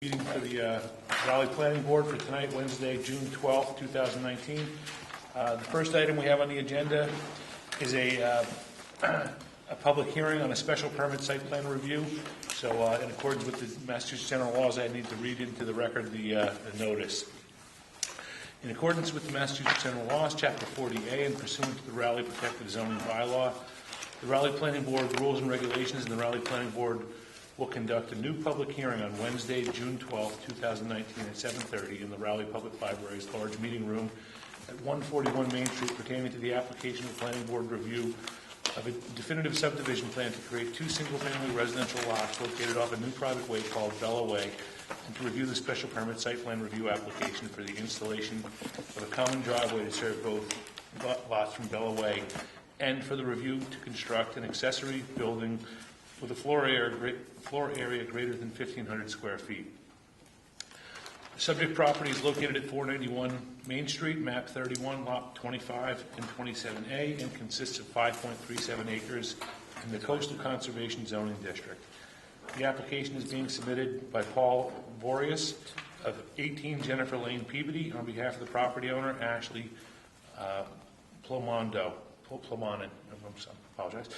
Meeting for the Raleigh Planning Board for tonight, Wednesday, June 12th, 2019. The first item we have on the agenda is a public hearing on a special permit site plan review. So in accordance with the Massachusetts general laws, I need to read into the record the notice. In accordance with the Massachusetts general laws, Chapter 40A, and pursuant to the Raleigh Protected Zoning Bylaw, the Raleigh Planning Board rules and regulations, and the Raleigh Planning Board will conduct a new public hearing on Wednesday, June 12, 2019 at 7:30 in the Raleigh Public Library's large meeting room at 141 Main Street pertaining to the application of the Planning Board review of a definitive subdivision plan to create two single-family residential lots located off a new private way called Bella Way, and to review the special permit site plan review application for the installation of a common driveway to serve both lots from Bella Way, and for the review to construct an accessory building with a floor area greater than 1,500 square feet. The subject property is located at 491 Main Street, map 31, lot 25 and 27A, and consists of 5.37 acres in the Coastal Conservation Zoning District. The application is being submitted by Paul Vorius of 18 Jennifer Lane, Peabody, on behalf of the property owner, Ashley Plomonin, I apologize.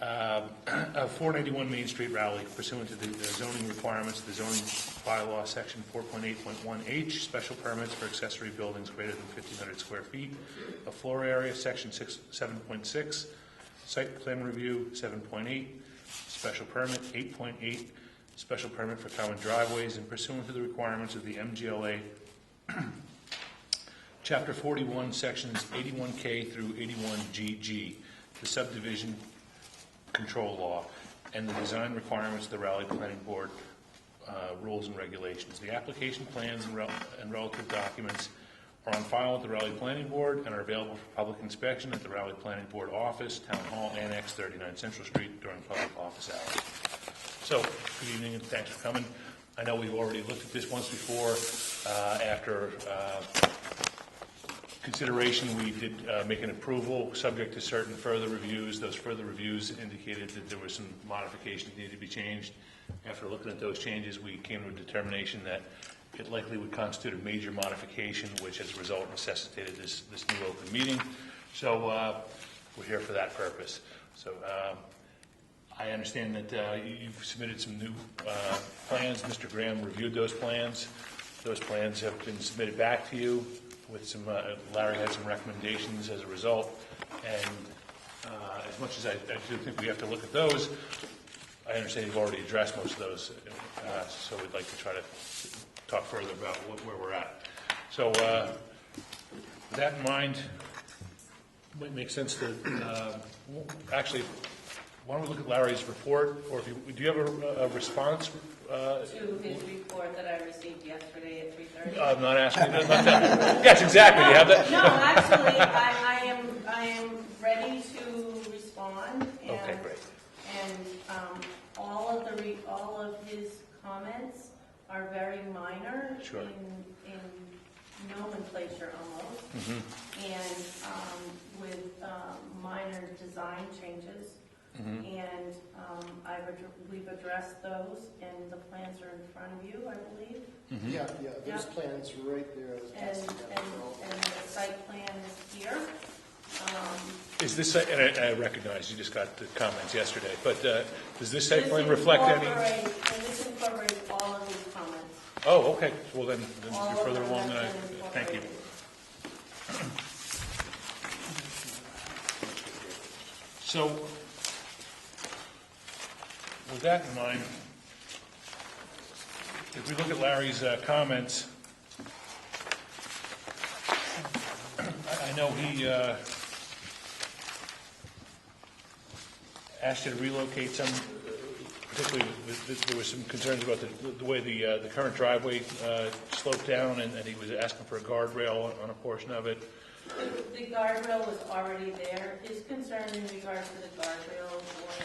Of 491 Main Street, Raleigh, pursuant to the zoning requirements of the zoning bylaw, section 4.8.1H, special permits for accessory buildings greater than 1,500 square feet, a floor area, section 7.6, site plan review, 7.8, special permit, 8.8, special permit for common driveways, and pursuant to the requirements of the MGLA, Chapter 41, sections 81K through 81GG, the subdivision control law, and the design requirements of the Raleigh Planning Board rules and regulations. The application plans and relative documents are on file at the Raleigh Planning Board and are available for public inspection at the Raleigh Planning Board office, Town Hall, Annex 39 Central Street, during public office hours. So, good evening and thanks for coming. I know we've already looked at this once before. After consideration, we did make an approval subject to certain further reviews. Those further reviews indicated that there were some modifications that needed to be changed. After looking at those changes, we came to a determination that it likely would constitute a major modification, which as a result necessitated this new open meeting. So we're here for that purpose. So I understand that you've submitted some new plans. Mr. Graham reviewed those plans. Those plans have been submitted back to you. With some, Larry had some recommendations as a result, and as much as I do think we have to look at those, I understand you've already addressed most of those, so we'd like to try to talk further about where we're at. So with that in mind, it might make sense to actually, why don't we look at Larry's report, or if do you have a response? To his report that I received yesterday at 3:30. I'm not asking you about that. Yes, exactly. You have that? No, actually, I am ready to respond. And, okay, great. And all of his comments are very minor, sure, in nomenclature almost, and with minor design changes. And we've addressed those, and the plans are in front of you, I believe. Yeah, there's plans right there. And the site plan is here. Is this, and I recognize you just got the comments yesterday, but does this site plan reflect any? And this incorporates all of these comments. Oh, okay. Well, then All you're further of along them than I. have been Thank you. incorporated. So, with that in mind, if we look at Larry's comments, I know he asked you to relocate some, particularly there were some concerns about the way the current driveway sloped down, and he was asking for a guardrail on a portion of it. The guardrail was already there. His concern in regards to the guardrail was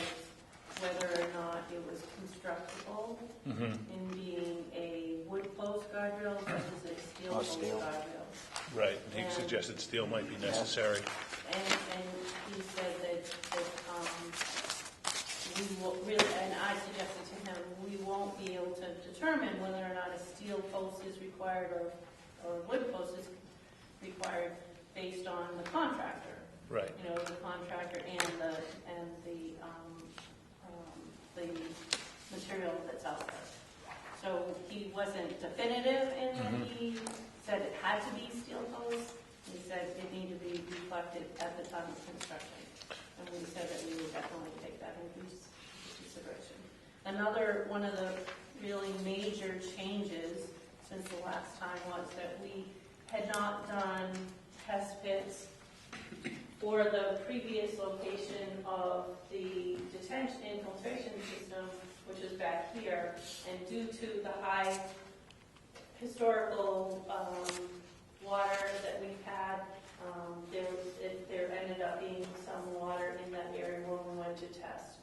whether or not it was constructible in being a wood post guardrail versus a steel post guardrail. Right, and he suggested steel might be necessary. And he said that we will really, and I suggested to him, we won't be able to determine whether or not a steel post is required or a wood post is required based on the contractor. Right. You know, the contractor and the material that's out there. So he wasn't definitive in that he said it had to be steel posts. He said it needed to be reflected at the time of construction. And we said that we would definitely take that into consideration. Another one of the really major changes since the last time was that we had not done test pits for the previous location of the detention infiltration system, which is back here, and due to the high historical water that we've had, there ended up being some water in that area when we went to test.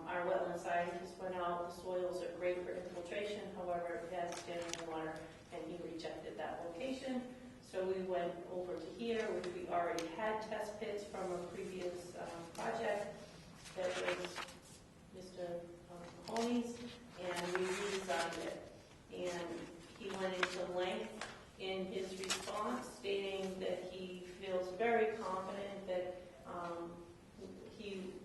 Our wetland scientist went out, the soils are great for infiltration, however, it has standing water, and he rejected that location. So we went over to here, which we already had test pits from a previous project that was Mr. Mahoney's, and we redesigned it. And he went into length in his response, stating that he feels very confident that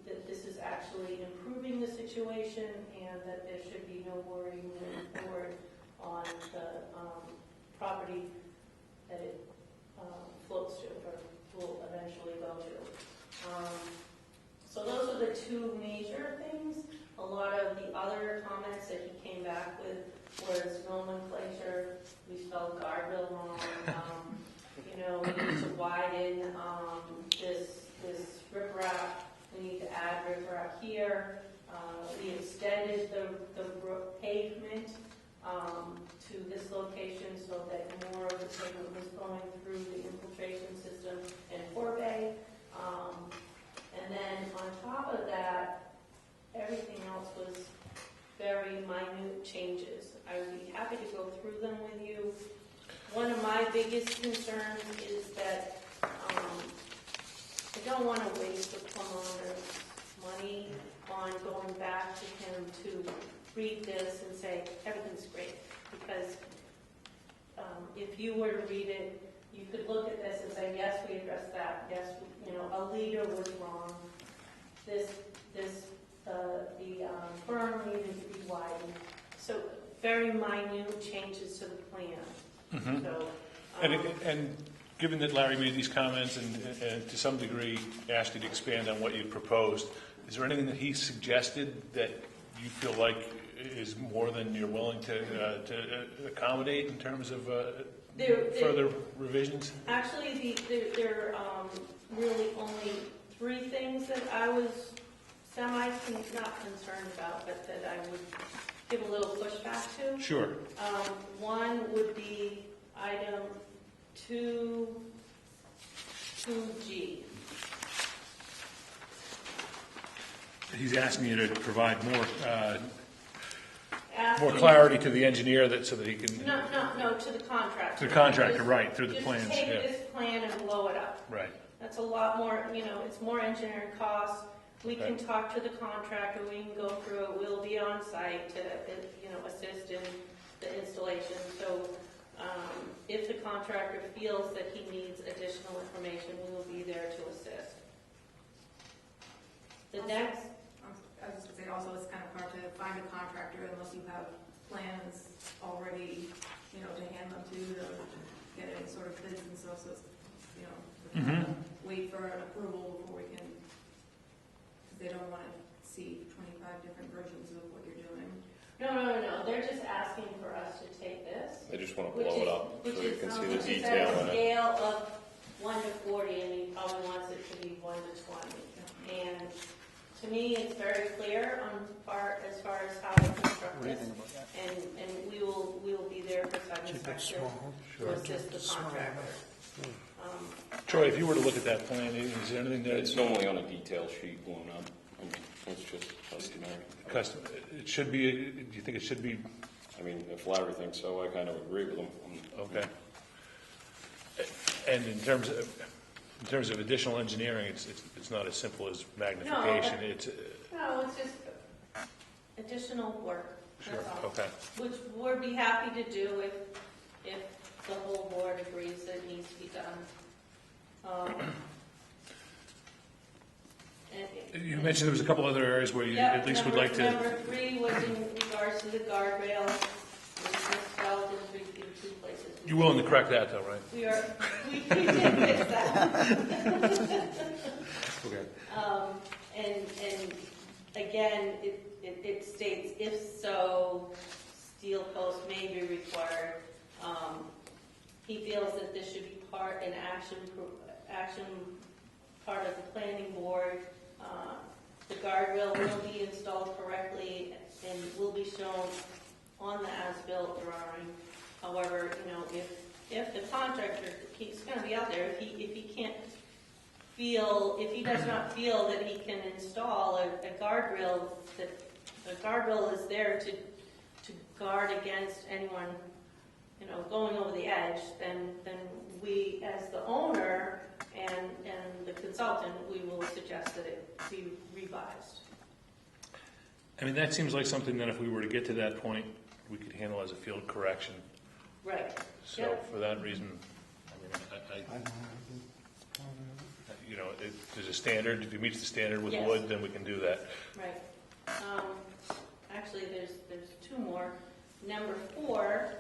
that this is actually improving the situation, and that there should be no worry moving forward on the property that it floats to or will eventually go to. So those are the two major things. A lot of the other comments that he came back with was nomenclature. We spelled guardrail wrong. We need to widen this riprap. We need to add riprap here. We extended the pavement to this location so that more of the pavement was going through the infiltration system and forebay. And then on top of that, everything else was very minute changes. I would be happy to go through them with you. One of my biggest concerns is that I don't want to waste the homeowner's money on going back to him to read this and say, everything's great. Because if you were to read it, you could look at this and say, yes, we addressed that. Yes, a leader was wrong. The berm needed to be widened. So very minute changes to the plan. So, And given that Larry made these comments and to some degree asked you to expand on what you proposed, is there anything that he suggested that you feel like is more than you're willing to accommodate in terms of further revisions? Actually, there are really only three things that I was not concerned about, but that I would give a little pushback to. Sure. One would be item 2G. He's asking you to provide more clarity to the engineer so that he can... No, to the contractor. To the contractor, right, through the plans. Just take this plan and blow it up. Right. That's a lot more, it's more engineering costs. We can talk to the contractor, we can go through it, we'll be on site to, assist in the installation. So if the contractor feels that he needs additional information, we will be there to assist. The next... I was just going to say, also, it's kind of hard to find a contractor unless you have plans already, to hand them to get any sort of bids and stuff. So, we kind of wait for an approval before we can, because they don't want to see 25 different versions of what you're doing. No. They're just asking for us to take this. They just want to blow it up so you can see the Which is detail at a in it. scale of 1 to 40, and he probably wants it to be 1 to 20. And to me, it's very clear as far as how to construct this. And we will be there for site inspection to assist the contractor. Troy, if you were to look at that plan, is there anything that... It's normally on a detail sheet blown up. I mean, it's just customary. It should be, do you think it should be... I mean, if Larry thinks so, I kind of agree with him. Okay. And in terms of additional engineering, it's not as simple as magnification. No, it's just additional work. Sure, That's all. okay. Which we'd be happy to do if the whole board agrees that it needs to be done. You mentioned there was a couple other areas where you Yeah, at least would like to... Number 3 was in regards to the guardrail. It was misspelled in 2 places. You're willing to correct that, though, right? We did fix that. Okay. And again, it states, if so, steel posts may be required. He feels that this should be an action part of the planning board. The guardrail will be installed correctly and will be shown on the as-built drawing. However, if the contractor, he's going to be out there, if he does not feel that he can install a guardrail, that the guardrail is there to guard against anyone, going over the edge, then we, as the owner and the consultant, we will suggest that it be revised. I mean, that seems like something that if we were to get to that point, we could handle as a field correction. Right. So Yep. for that reason, there's a standard. If it meets the standard with Yes. wood, then we can do that. Right. Actually, there's 2 more. Number 4,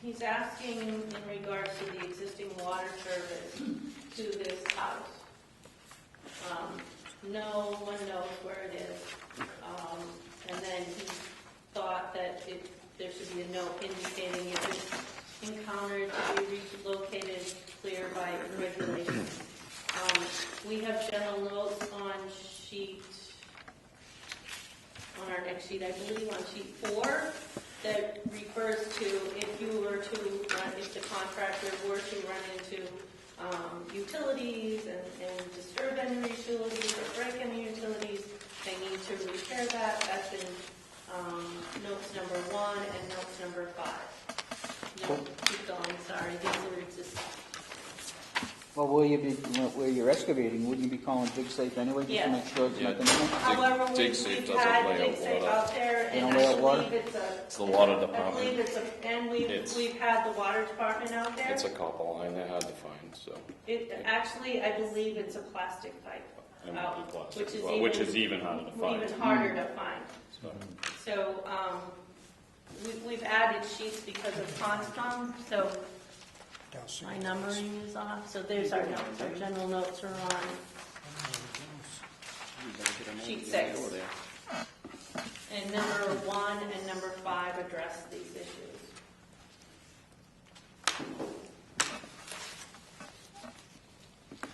he's asking in regards to the existing water service to this house. No one knows where it is. And then he thought that there should be a note indicating if it's encountered to be relocated clear by regulations. We have general notes on our next sheet, I believe on sheet 4, that refers to if the contractor were to run into utilities and disturb any utilities or break any utilities, they need to repair that. That's in notes number 1 and notes number 5. No, keep going, sorry, these are just... Well, where you're excavating, wouldn't you be calling dig safe anyway, just to Yeah. make sure there's Yeah. nothing in it? However, Dig we've safe doesn't had lay dig out safe water. out there, They and don't lay I out water? believe It's the water I department. believe we've had the water department out there. It's a copper line they're hard to find, so. Actually, I believe it's a plastic pipe It might out, be plastic as well, which is even harder to find. even harder to find. So, So, we've added sheets because of Conscom, so my numbering is off. So there's our notes, our general notes are on sheet 6. And number 1 and number 5 address these issues.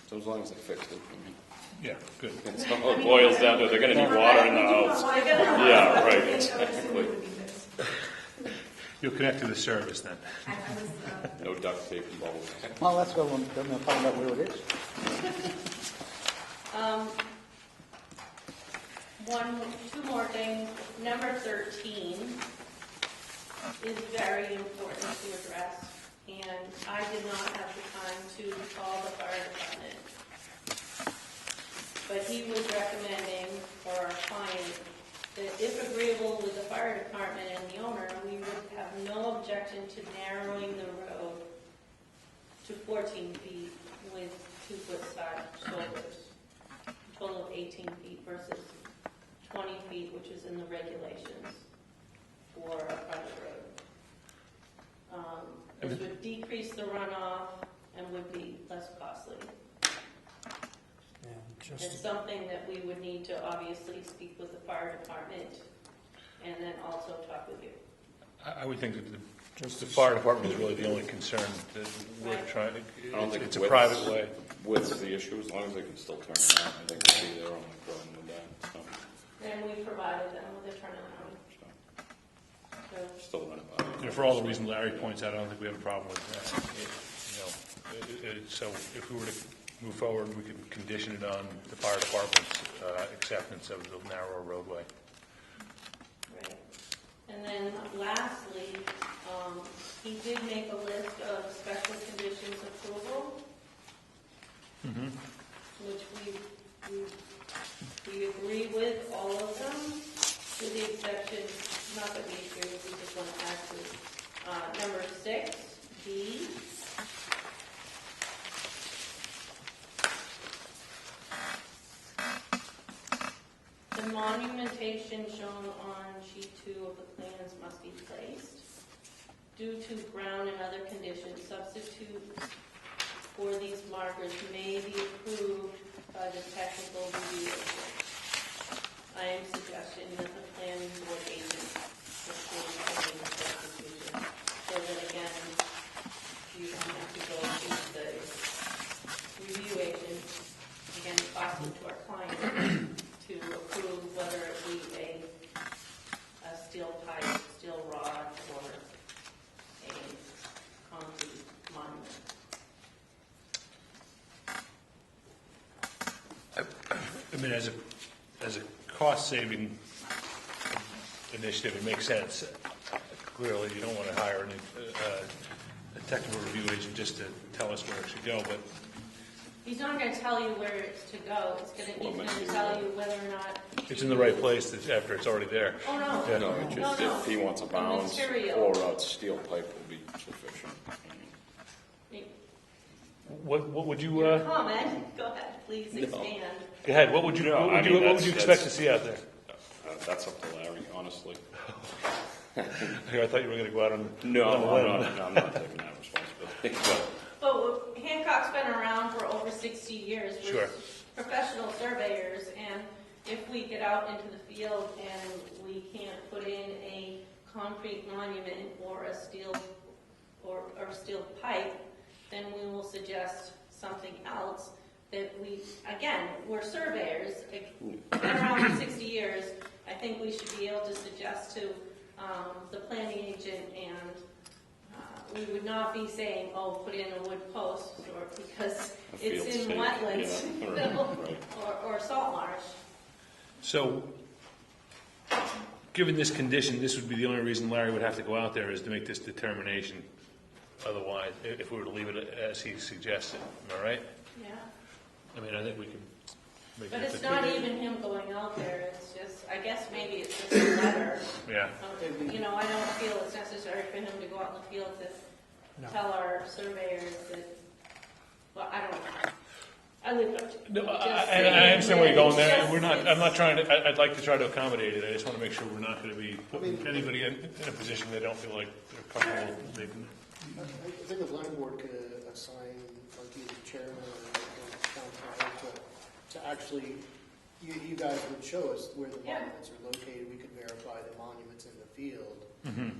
so as long as they fixed it, I mean, Yeah, good. it's all it boils down to, they're gonna need water in the house. Yeah, right, exactly. You'll connect to the service then. No duct tape and bubbles. Well, that's what we're going to find out where it is. 2 more things. Number 13 is very important to address, and I did not have the time to call the fire department. But he was recommending for our client that if agreeable with the fire department and the owner, we would have no objection to narrowing the road to 14 feet with 2-foot side shoulders, a total of 18 feet versus 20 feet, which is in the regulations for a private road. This would decrease the runoff and would be less costly. It's something that we would need to obviously speak with the fire department and then also talk with you. I would think that the fire department is really the only concern that we're Right. trying I don't to, think it's a width's- private way. Width's the issue, as long as they can still turn around, I think they'll be their only problem with that, so. And we provided them with a turnaround. So, Still run it by. You know, for all the reasons Larry points out, I don't think we have a problem with that. So if we were to move forward, we could condition it on the fire department's acceptance of the narrower roadway. right. And then lastly, he did make a list of special conditions approval, which we agree with all of them, with the section, not that we agree with, we just want to add to, number 6, D. The monumentation shown on sheet 2 of the plans must be placed. Due to ground and other conditions, substitutes for these markers may be approved by the technical review agent. I am suggesting that the planning board agent approve any substitution, so that again, you don't have to go to the review agent, again, talking to our client to approve whether it be a steel pipe, steel rod, or a concrete monument. I mean, as a cost-saving initiative, it makes sense. Clearly, you don't want to hire a technical review agent just to tell us where it should go, but He's not going to tell you where it's to go. He's going to tell you whether or not it's in the right place after it's already there. Oh no! Yeah. No, it's just No. if he wants a The bound material. or a steel pipe will be sufficient. What would you? Comment. Go ahead, please expand. Go ahead. What would you? No, what would I you, mean, what would you that's- expect to see out there? That's up to Larry, honestly. I thought you were going to go out on. No, on a limb. I'm not taking that responsibility. But But Hancock's been around for over 60 years. We're Sure. professional surveyors, and if we get out into the field and we can't put in a concrete monument or a steel or steel pipe, then we will suggest something else that we, again, we're surveyors, been around for 60 years. I think we should be able to suggest to the planning agent, and we would not be saying, oh, put in a wood post, or because A it's field in stake, wetlands, yeah, right. or salt marsh. So, given this condition, this would be the only reason Larry would have to go out there is to make this determination. Otherwise, if we were to leave it as he suggested, am I right? Yeah. I mean, I think we can make But it. it's not even him going out there, it's just, I guess maybe it's just a letter. Yeah. You know, I don't feel it's necessary for him to go out in the field to tell our surveyors that, well, I don't know. I leave it up to No, you. I understand where you're going there. Just- We're not. I'm not trying to. I'd like to try to accommodate it. I just want to make sure we're not going to be putting anybody in a position they don't feel like they're comfortable making. I think the planning board could assign, like either chairman or town planner to actually, you guys would show us where the Yeah. monuments are located. We could verify the monuments in the field. Mm-hmm.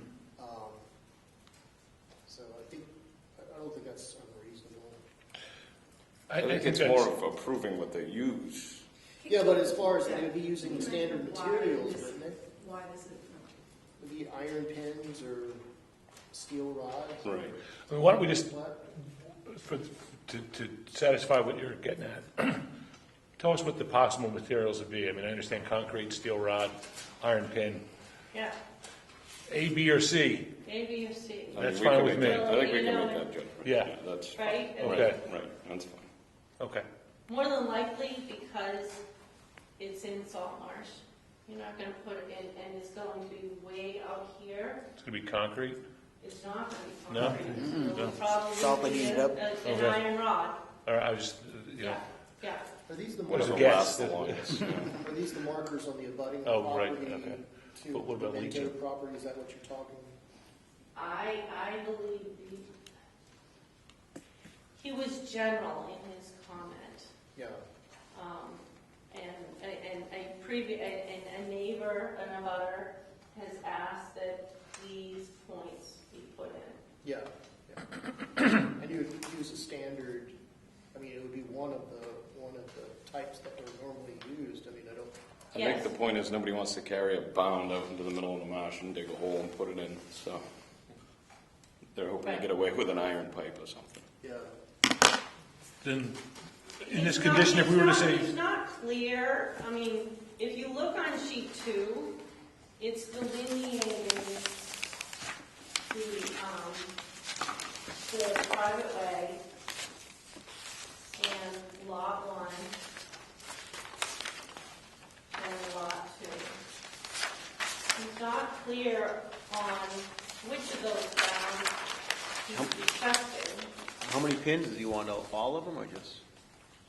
So I don't think that's unreasonable. I think it's more of approving what they use. Yeah, but as far as they'd be using standard materials, wouldn't they? Why does it? Would be iron pins or steel rods? Right. I mean, why don't we just, What? to satisfy what you're getting at, tell us what the possible materials would be. I mean, I understand concrete, steel rod, iron pin, Yeah, A, B, or C. A, B, or C, I mean, That's we fine can with make me. that- I think we You can know, make that judgment. Yeah. That's right? Okay. Right, that's fine. Okay. More than likely, because it's in salt marsh, you're not gonna put it in, and it's going to be way out here. It's going to be concrete. It's not gonna be No? concrete. It'll No. probably Salt be it an up. Okay. iron rod. Or I was just, you know. Yeah, Are these the What is markers? it, gas? Last the longest, yeah. Are these the markers on the abutting Oh, property right, okay. to But what about the Minto leaching? property? Is that what you're talking? I believe he was general in his comment. Yeah. And a neighbor, an abutter, has asked that these points be put in. Yeah. And you would use a standard, I mean, it would be one of the types that are normally used. I mean, I don't, I Yes. think the point is nobody wants to carry a bound out into the middle of the marsh and dig a hole and put it in, so they're hoping Right. to get away with an iron pipe or something. yeah. Then, in this It's condition, not- if we were to it's not- say, It's not clear, I mean, if you look on sheet 2, it's delineating the private way and lot 1 and lot 2. clear on which of those bounds he's requesting. How many pins does he want? All of them or just?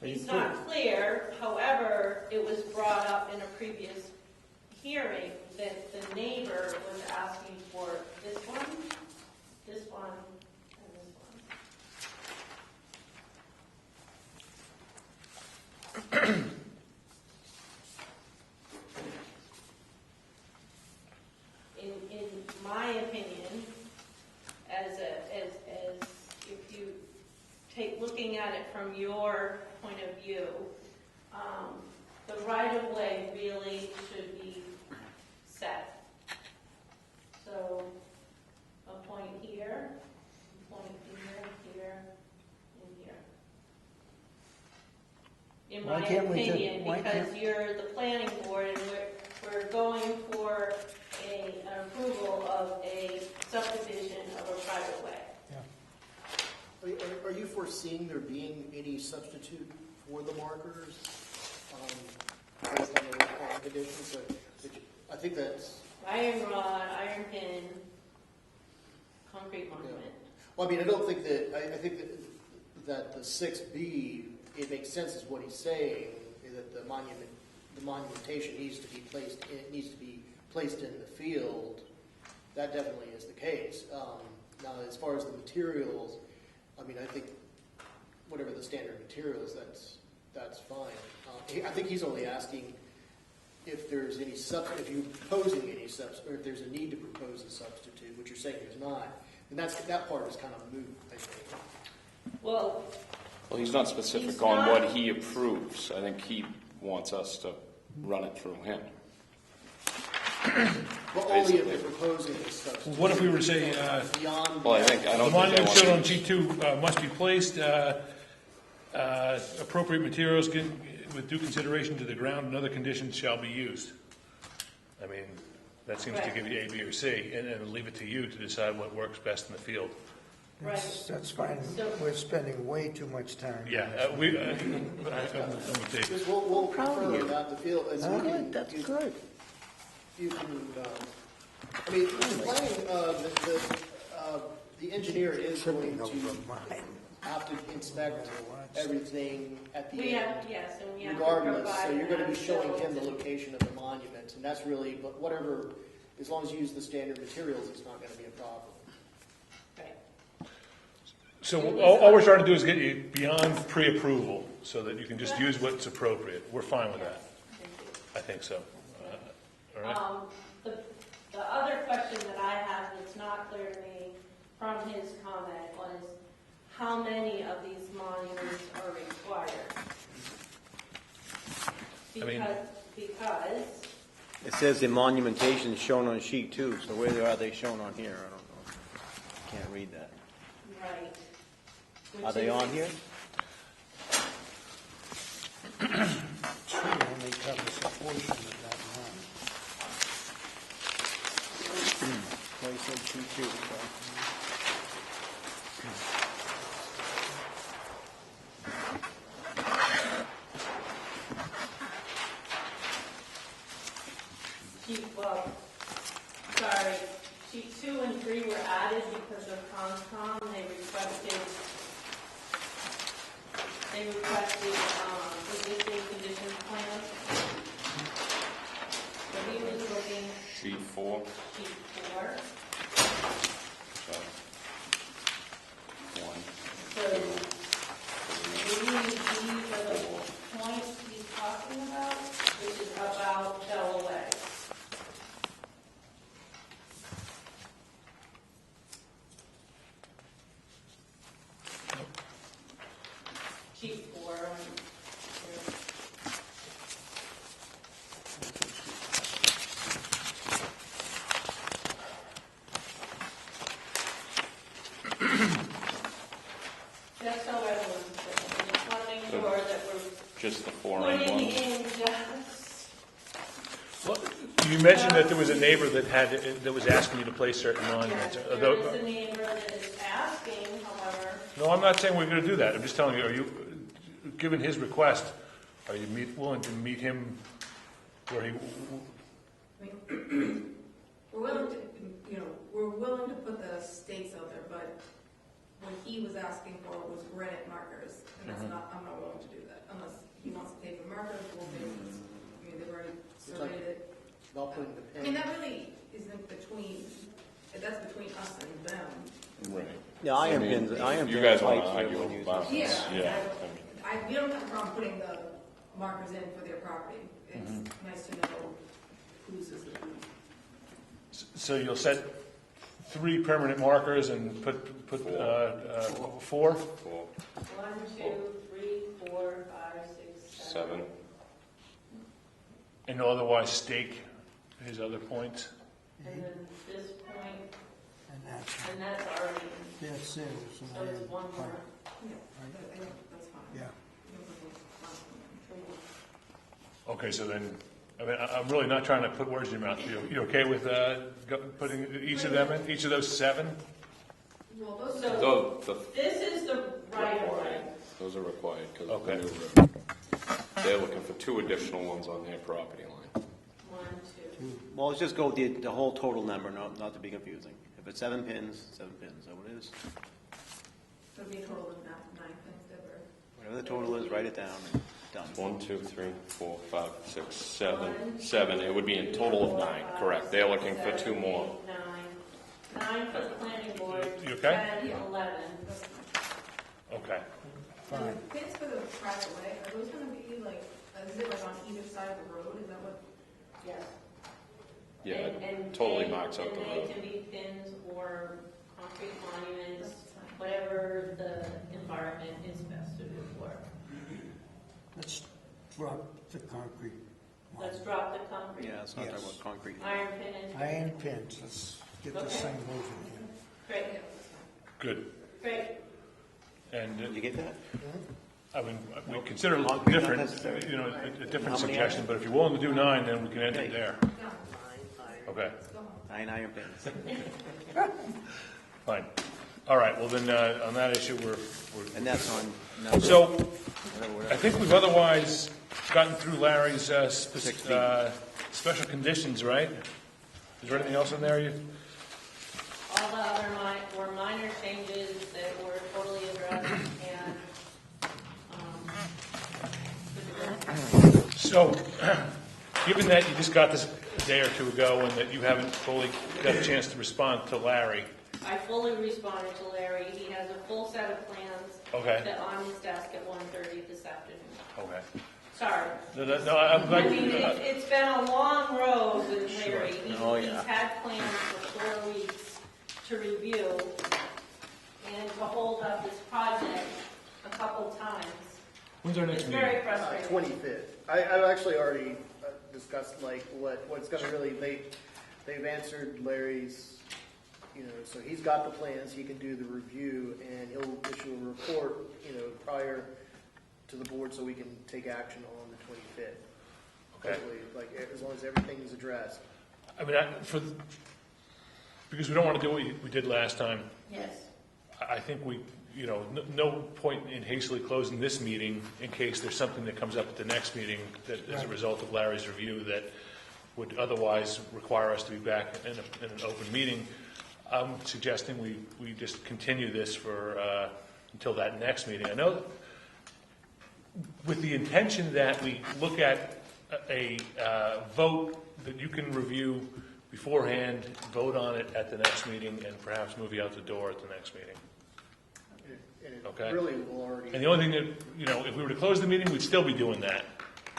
He's not clear, however, it was brought up in a previous hearing that the neighbor was asking for this one, and this one. In my opinion, as if you take looking at it from your point of view, the right-of-way really should be set. So a point here, a point here, and here. In my opinion, because you're the planning board and we're going for an approval of a subdivision of a private way. Are you foreseeing there being any substitute for the markers? Based on the conditions? So, I think that's... Iron rod, iron pin, concrete monument. Well, I mean, I don't think that, I think that the 6B, it makes sense is what he's saying, is that the monumentation needs to be placed in the field. That definitely is the case. Now, as far as the materials, I mean, I think whatever the standard materials, that's fine. I think he's only asking if there's any if you're proposing any substitute, or if there's a need to propose a substitute, which you're saying there's not. And that part is kind of moot, I think. Well, Well, he's not specific He's on not- what he approves. I think he wants us to run it through him. Well, only if they're proposing a substitute. What if we were to say, beyond? Well, I the don't think they monument want shown on to. G2 must be placed, appropriate materials with due consideration to the ground and other conditions shall be used. I mean, that seems to Right. give you A, B, or C, and leave it to you to decide what works best in the field. right. That's fine. So- We're spending way too much time. Yeah, I'm with Dave. Because we'll prefer not to feel, as you can. Good, that's good. You can, I mean, the planning, the engineer is going Tripping over to mine. have to inspect everything at the We have, end, yes, and we have to regardless. provide. So you're going to be that, showing so- him the location of the monument, and that's really, but whatever, as long as you use the standard materials, it's not going to be a problem. Right. So all we're trying to do is get you beyond pre-approval, so that you can just use what's appropriate. We're fine with that. Thank you. I think so. All right? The other question that I have that's not clear to me from his comment was how many of these monuments are required? I mean- Because, It says the monumentation is shown on sheet 2, so where are they shown on here? I don't know. Can't read that. right. Are they on here? Tree only covers a portion of that line. No, you said sheet 2, so. Well, sorry, sheet 2 and 3 were added because of Conscom. They requested existing conditions plans. So he was looking Sheet 4. sheet 4. So, 1, So 2, maybe these are the points he's talking about, which is about Delaware. Sheet 4. Just so everyone's clear, I just want to make sure that we're just the 4 putting end ones. in just, Well, you mentioned that there was a neighbor that was asking you to place certain yes, monuments. there is a neighbor that is asking, however, No, I'm not saying we're going to do that. I'm just telling you, are you, given his request, are you willing to meet him where he, we're willing to, we're willing to put the stakes out there, but what he was asking for was granite markers, and that's not, I'm not willing to do that, unless he wants to pay for markers, we'll pay for this. I mean, they've already surveyed it. Not putting the I mean, pen. that really isn't between, that's between us and them. Right. Yeah, iron pins, iron You pins. guys want to pipes, argue everyone uses. about this? Yeah. Yeah. We don't have a problem putting the markers in for their property. It's nice to know whose is the whose. So you'll set 3 permanent markers and put 4? 4, 1, 2, 3, 4, 5, 6, 7. 7. And otherwise stake his other points? And then this point, And and that's already, that's it. so it's one more. Yeah, I think that's fine. Yeah. Okay, so then, I mean, I'm really not trying to put words in your mouth. You okay with putting each of them in, each of those 7? Well, those So- The, This is the right of way. those are required because Okay. they're looking for 2 additional ones on their property line. 1, 2. Well, let's just go with the whole total number, not to be confusing. If it's 7 pins, 7 pins, is that what it is? So it'd be a total of 9 things that were. Whatever the total is, write it down and done. 1, 2, 3, 4, 5, 6, 7. 7. It would be a total of 9. Correct. They're looking for 2 more. 9 for the planning board. You okay? 10, 11. Okay. Fine. And the pins for the private way, are those gonna be like, is it like on either side of the road? Is that what? Yes. Yeah, And- it and totally they- marks out the And they road. can be pins or concrete monuments, whatever the environment is best suited for. Let's drop the concrete. Let's drop the concrete. Yeah, let's not talk Yes. about concrete. Iron pin and. Iron pins, let's get this Okay. thing moving here. Great, Good. great. And, Did you get that? I mean, we consider a Concrete not different, necessary. a different How many suggestion, but if you're willing to do 9, then we can end it there. Okay, 9 iron pins. fine. All right, well then, on that issue, we're And that's on number. so, whatever. I think we've otherwise gotten through Larry's 6 feet. special conditions, right? Is there anything else in there? All the other were minor changes that were totally addressed and, So, given that you just got this a day or 2 ago and that you haven't fully got a chance to respond to Larry, I fully responded to Larry. He has a full set of plans. Okay. That on his desk at 1:30 this afternoon. okay. Sorry. No, I'm glad. I mean, it's been a long road with Larry. Oh, He's yeah. had plans for 4 weeks to review and to hold up this project a couple times. When's our It's next meeting? very frustrating. 25th. I've actually already discussed like what's going to really they've answered Larry's, so he's got the plans, he can do the review, and he'll issue a report, prior to the board so we can take action on the 25th. Okay. Hopefully, like as long as everything is addressed. I mean, because we don't want to do what we did last time. Yes. I think we, no point in hastily closing this meeting in case there's something that comes up at the next meeting that as a result of Larry's review that would otherwise require us to be back in an open meeting. I'm suggesting we just continue this for until that next meeting. I know with the intention that we look at a vote that you can review beforehand, vote on it at the next meeting, and perhaps move you out the door at the next meeting. And it Okay. really will already. And the only thing that, if we were to close the meeting, we'd still be doing that,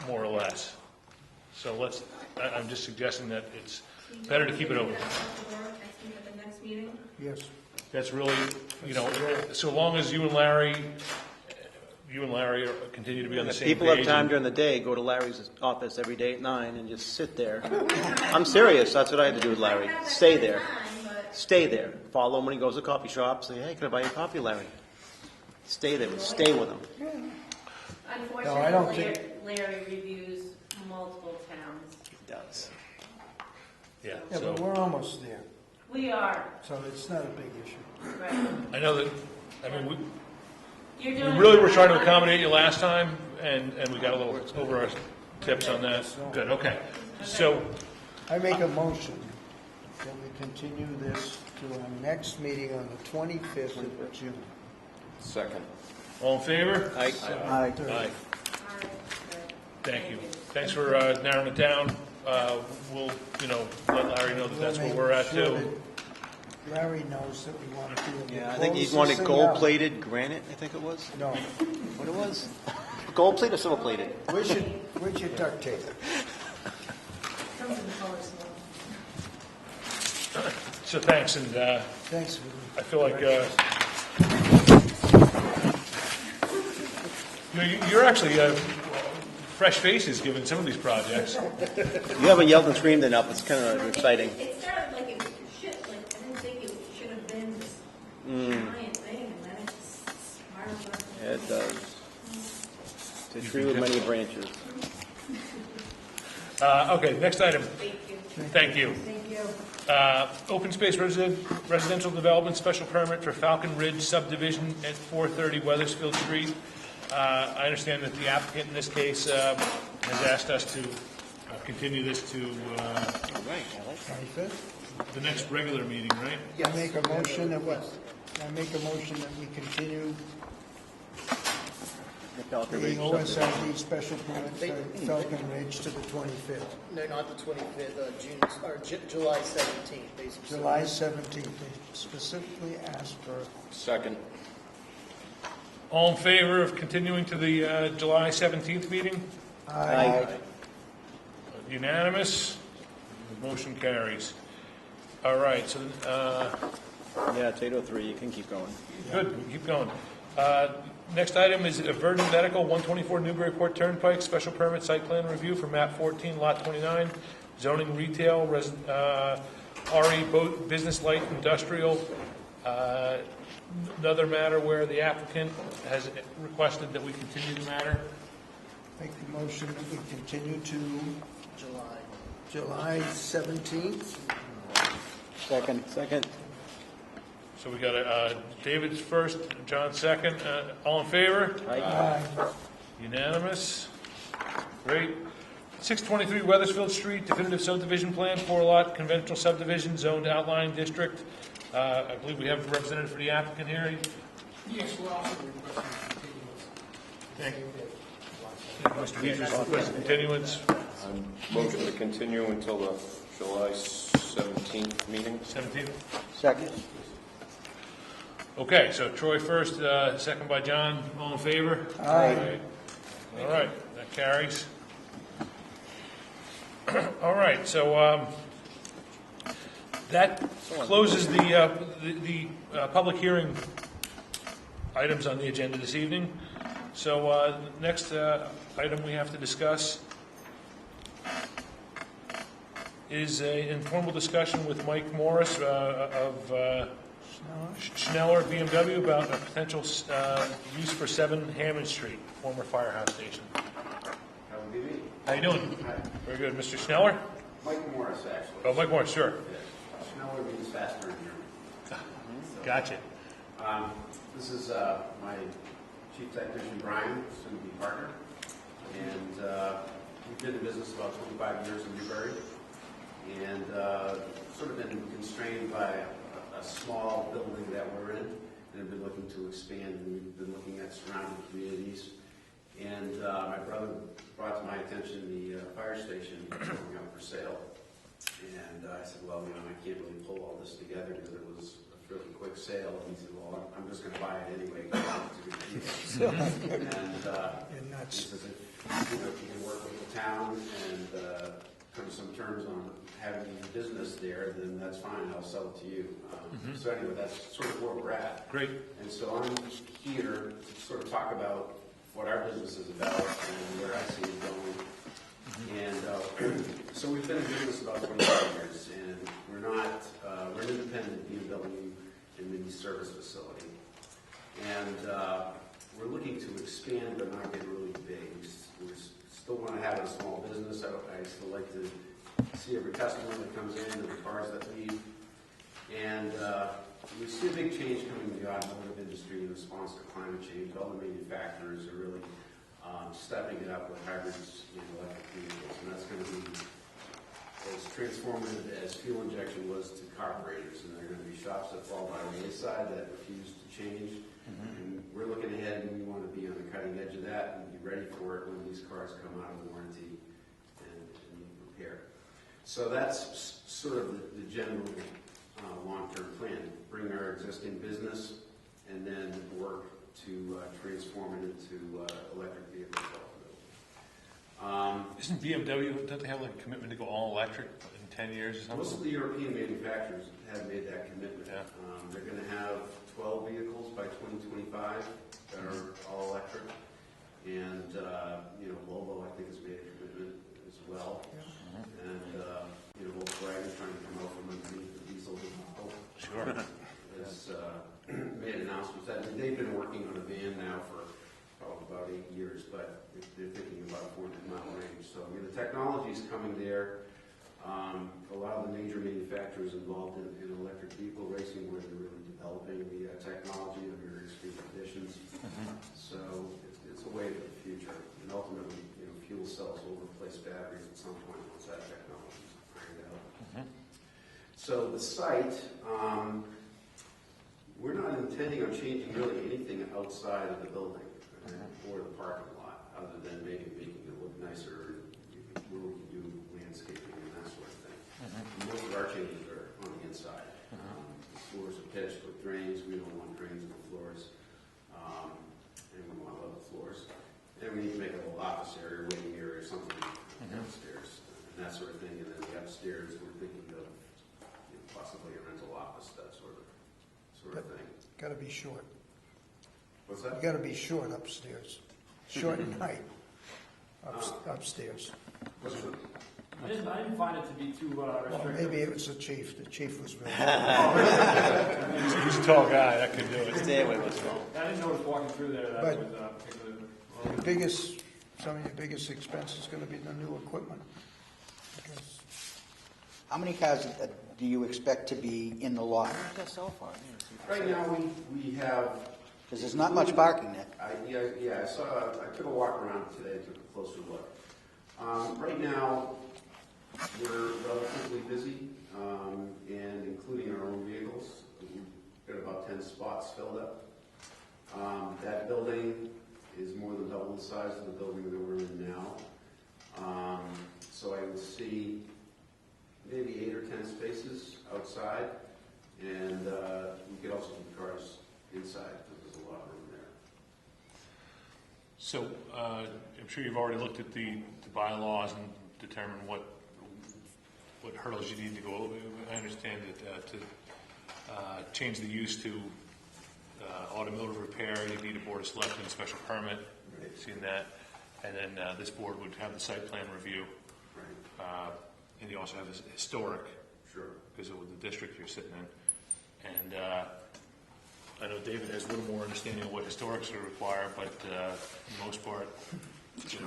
more or less. So I'm just suggesting that it's better to keep it open. At the next meeting? Yes. That's really, so long as you and Larry continue to be on the If same people page. have time during the day, go to Larry's office every day at 9 and just sit there. I'm serious, that's what I had to do with Larry. Stay there. Stay there. Follow him when he goes to coffee shop. Say, hey, can I buy you a coffee, Larry? Stay there. Stay with him. No, I don't Unfortunately, think- Larry reviews multiple towns. He does. Yeah, Yeah, but so, we're almost there, We are, so it's not a big issue. right. I know that, You're we doing. really were trying to accommodate you last time, and we got a little over our tips on that. Good, okay. So, I make a motion that we continue this to our next meeting on the 25th of June. Second. All in favor? Aye. Aye. All right. Thank you. Thanks for narrowing it down. We'll, let Larry know that that's where we're at We'll too. make sure that Larry knows that we want to do it. Yeah, I think he wanted gold-plated granite, I think it was. No, What it was? Gold-plated or silver-plated? where's your duct tape? Comes in colors. So thanks, and Thanks. I feel like you're actually fresh faces given some of these projects. You haven't yelled and screamed enough. It's kind of exciting. It started like it should, like, I didn't think it should have been this giant thing, and then it spiraled up. Yeah, it does. It's a tree with many branches. Okay, next item. Thank you. Thank you. Thank you. Open space residential development special permit for Falcon Ridge subdivision at 430 Weathersfield Street. I understand that the applicant in this case has asked us to continue this to Right, I like 25th? the next regular meeting, right? I make a motion that we continue the Falcon the Ridge OSRD special permit for Falcon Ridge to the 25th, No, not the 25th, June, or July 17th, basically. July 17th. They specifically asked for, Second. All in favor of continuing to the July 17th meeting? Aye. Unanimous? The motion carries. All right, so Yeah, it's 8:03. You can keep going. good, keep going. Next item is Verdant Medical, 124 Newburyport Turnpike, special permit site plan review for map 14, lot 29, zoning retail, RE business light industrial. Another matter where the applicant has requested that we continue the matter. make the motion that we continue to July 17th. Second. So we got David's first, John second. All in favor? Aye. Unanimous. Great. 623 Weathersfield Street, definitive subdivision plan, 4-lot conventional subdivision, zoned outlying district. I believe we have a representative for the applicant here. Yes, we're also requesting continuance. Thank you. Mr. Peters requests continuance, Motion to continue until the July 17th meeting. 17th. Second. Okay, so Troy first, second by John. All in favor? Aye. All right, that carries. All right, so that closes the public hearing items on the agenda this evening. So next item we have to discuss is an informal discussion with Mike Morris of Schneller BMW about a potential use for 7 Hammond Street, former firehouse station. How you doing? Hi. Very good. Mr. Schneller? Mike Morris, actually. Oh, Mike Morris, sure. Yeah. Schneller means faster in German. Gotcha. This is my chief technician, Brian, soon-to-be partner. And we've been in business about 25 years in Newbury. And sort of been constrained by a small building that we're in. And have been looking to expand. And we've been looking at surrounding communities. And my brother brought to my attention the fire station going up for sale. And I said, well, I can't really pull all this together because it was a fairly quick sale. And he said, well, I'm just going to buy it anyway. And You're nuts. he says, if you can work with the town and come to some terms on having business there, then that's fine. I'll sell it to you. So anyway, that's sort of where we're at. Great. And so I'm here to sort of talk about what our business is about and where I see it going. And so we've been in business about 25 years, and we're an independent BMW and mini service facility. And we're looking to expand but not get really big. We still want to have a small business. I still like to see every customer that comes in and the cars that leave. And we see a big change coming in the automotive industry in response to climate change. All the manufacturers are really stepping it up with hybrids and electric vehicles, and that's going to be as transformative as fuel injection was to carburetors, and there are going to be shops that fall by the wayside that refuse to change. And we're looking ahead, and we want to be on the cutting edge of that and be ready for it when these cars come out of warranty and need repair. So that's sort of the general long-term plan. Bring our existing business and then work to transform it into electric vehicles. Isn't BMW, don't they have like a commitment to go all electric in 10 years or something? Most of the European manufacturers have made that commitment. Yeah. They're going to have 12 vehicles by 2025 that are all electric. And, Volvo, I think, has made a commitment as well. And, Volkswagen's trying to come out from underneath the diesel model. Sure. Has made announcements that they've been working on a van now for probably about 8 years, but they're thinking about a 400-mile range. So, the technology's coming there. A lot of the major manufacturers involved in electric vehicle racing, where they're really developing the technology under extreme conditions. So it's a way to the future. And ultimately, fuel cells will replace batteries at some point once that technology is ironed out. So the site, we're not intending on changing really anything outside of the building or the parking lot, other than maybe making it look nicer, where we can do landscaping and that sort of thing. Most of our changes are on the inside. The floors are pitched with drains. We don't want drains in the floors. And we want level floors. And we need to make a little office area, waiting area, something downstairs, and that sort of thing. And then the upstairs, we're thinking of possibly a rental office, that sort of thing. Got to be short. What's You that? got to be short upstairs. Short in height upstairs. What's the, I didn't find it to be too Well, restrictive. maybe it was the chief. The chief was really. He's a tall guy, that could do it. Stairway was wrong. I didn't notice walking through there that But- was particularly. Some of your biggest expense is going to be the new equipment. Because How many cars do you expect to be in the lot? right now, we have. Because there's not much parking there. I took a walk around today, took a closer look. Right now, we're relatively busy, and including our own vehicles, we've got about 10 spots filled up. That building is more than double the size of the building that we're in now. So I would see maybe 8 or 10 spaces outside, and we could also keep cars inside, because there's a lot of room there. So I'm sure you've already looked at the bylaws and determined what hurdles you need to go over. I understand that to change the use to automotive repair, you need a board of selectmen special permit. Seen that, and then this board would have the site plan review, Right. and you also have this historic Sure. because of the district you're sitting in. And I know David has a little more understanding of what historics are required, but for the most part,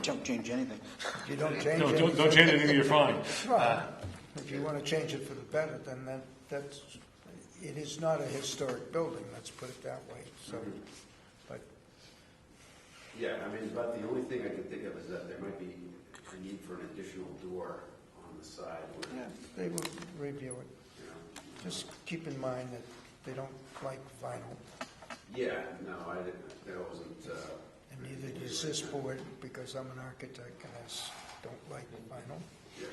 Don't change anything. if you don't change no, it, don't change anything. You're fine. well, if you want to change it for the better, then it is not a historic building. Let's put it that way. So, but Yeah, but the only thing I can think of is that there might be a need for an additional door on the side where, yeah, they will review it. Just keep in mind that they don't like vinyl, Yeah, no, I didn't, that wasn't, and neither does this board, because I'm an architect and don't like vinyl. yeah.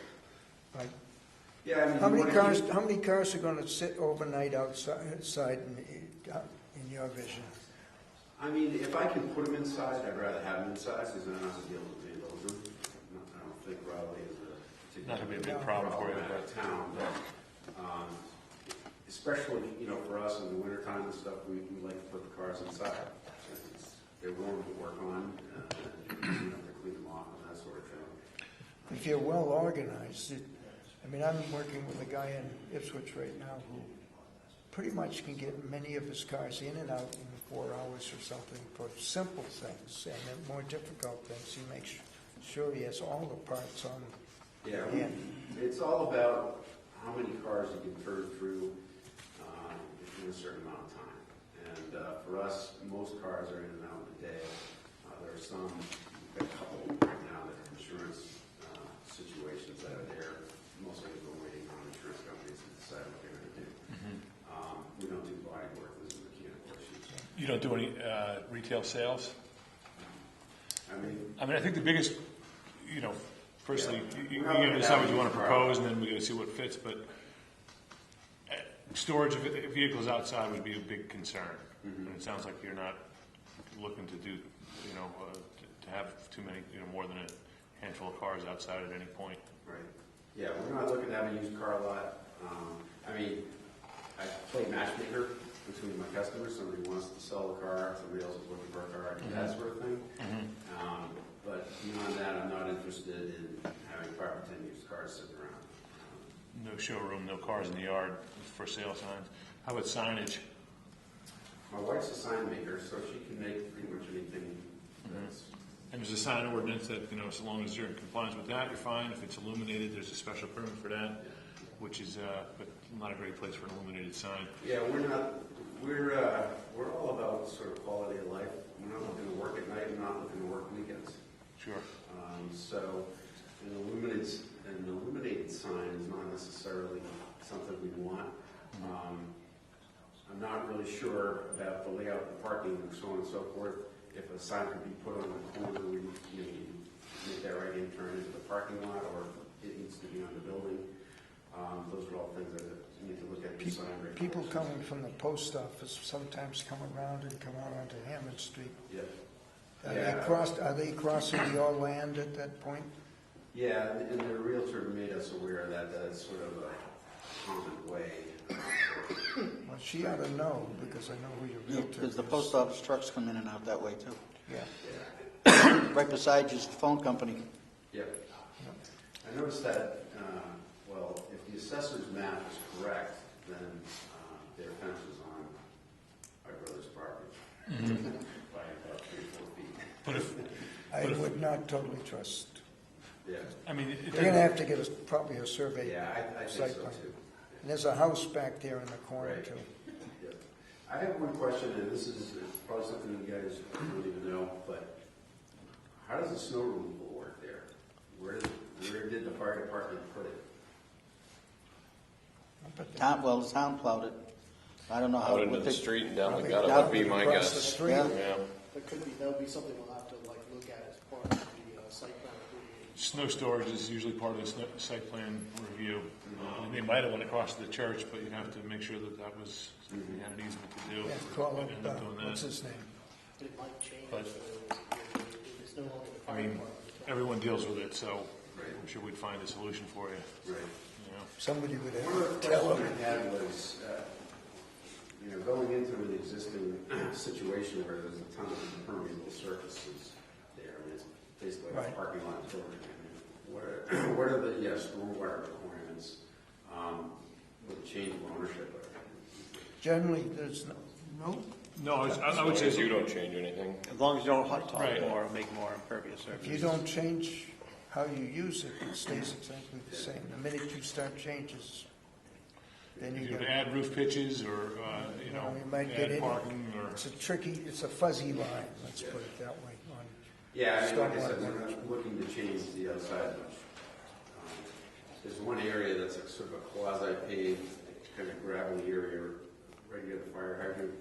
Right? Yeah, How you many wanna cars? keep- How many cars are going to sit overnight outside in your vision? if I can put them inside, I'd rather have them inside, because then I don't have to deal with vandalism. I don't think Raleigh is a Not gonna be a particularly big problem for you, problematic town, but, especially, for us in the wintertime and stuff, we like to put the cars inside. They're warm to work on, you don't have to clean them off and that sort of thing. If you're well organized, I'm working with a guy in Ipswich right now who pretty much can get many of his cars in and out in 4 hours or something for simple things, and the more difficult things, he makes sure he has all the parts on. Yeah, Yeah. it's all about how many cars you can turn through in a certain amount of time. And for us, most cars are in and out in a day. There are some, we've got a couple right now that are insurance situations that are there most of it we're waiting on insurance companies to decide what they're going to do. We don't do body work, this is mechanical issues. You don't do any retail sales? I mean, I think the biggest, firstly, you got to decide what you want to propose, and then we got to see what fits, but storage of vehicles outside would be a big concern. And it sounds like you're not looking to do, to have too many, more than a handful of cars outside at any point. right. Yeah, we're not looking to have a used car lot. I play matchmaker between my customers. Somebody wants to sell a car, somebody else is looking for a car, that sort of thing. But beyond that, I'm not interested in having 5 or 10 used cars sitting around. No showroom, no cars in the yard for sale signs. How about signage? My wife's a sign maker, so she can make pretty much anything that's... And there's a sign ordinance that, so long as you're in compliance with that, you're fine. If it's illuminated, there's a special permit for that, which is but not a great place for an illuminated sign. Yeah, we're all about sort of quality of life. We're not looking to work at night, we're not looking to work weekends. Sure. So an illuminated sign is not necessarily something we want. I'm not really sure about the layout of the parking and so on and so forth. If a sign could be put on the corner, we make that right-hand turn into the parking lot, or it needs to be on the building. Those are all things that you need to look at. People coming from the post office sometimes come around and come out onto Hammond Street. Yeah. Are they crossing your land at that point? Yeah, and the realtor made us aware of that. That's sort of a common way. Well, she ought to know, because I know who your realtor is. Because the post office trucks come in and out that way too. Yeah. Right beside your phone company. Yep. I noticed that, if the assessor's map is correct, then their fence is on my brother's property by about 3 or 4 feet. But I would not totally trust. Yeah. They're going to have to get probably a survey. Yeah, I think site so plan. too. And there's a house back there in the corner Right. too. Yeah. I have one question, and this is probably something you guys don't even know, but how does the snow removal work there? Where did the fire department put it? The town plowed it. I don't know how. Out into what the they- street and down the Probably gutter down would be my across the guess. street. Yeah. Yeah. That'll be something we'll have to look at as part of the site plan review. snow storage is usually part of the site plan review. And they might have went across to the church, but you'd have to make sure that was, you had an easement to do. Yeah, call up, End up doing what's that. his name? But it might change. But- It's no longer the I fire mean, department. everyone deals with it, so Right. I'm sure we'd find a solution for you. Right. Somebody would One have of to the tell questions them. I had was, going into an existing situation where there's a ton of impermeable surfaces there, and it's basically a Right. parking lot filled in. What are the stormwater requirements with the change of ownership? Generally, there's no, No, I would As long say, as you don't change anything. As long as you don't hot top Right. more or make more impervious surface. if you don't change how you use it, it stays exactly the same. The minute you start changes, then you you could get, add roof pitches or, you might get add in. parking or. It's a fuzzy line, let's put it that way. Yeah, I mean, like I said, Stormwater we're not looking to change the outside much. There's one area that's like sort of a quasi-paved, kind of gravelly area right near the fire hydrant.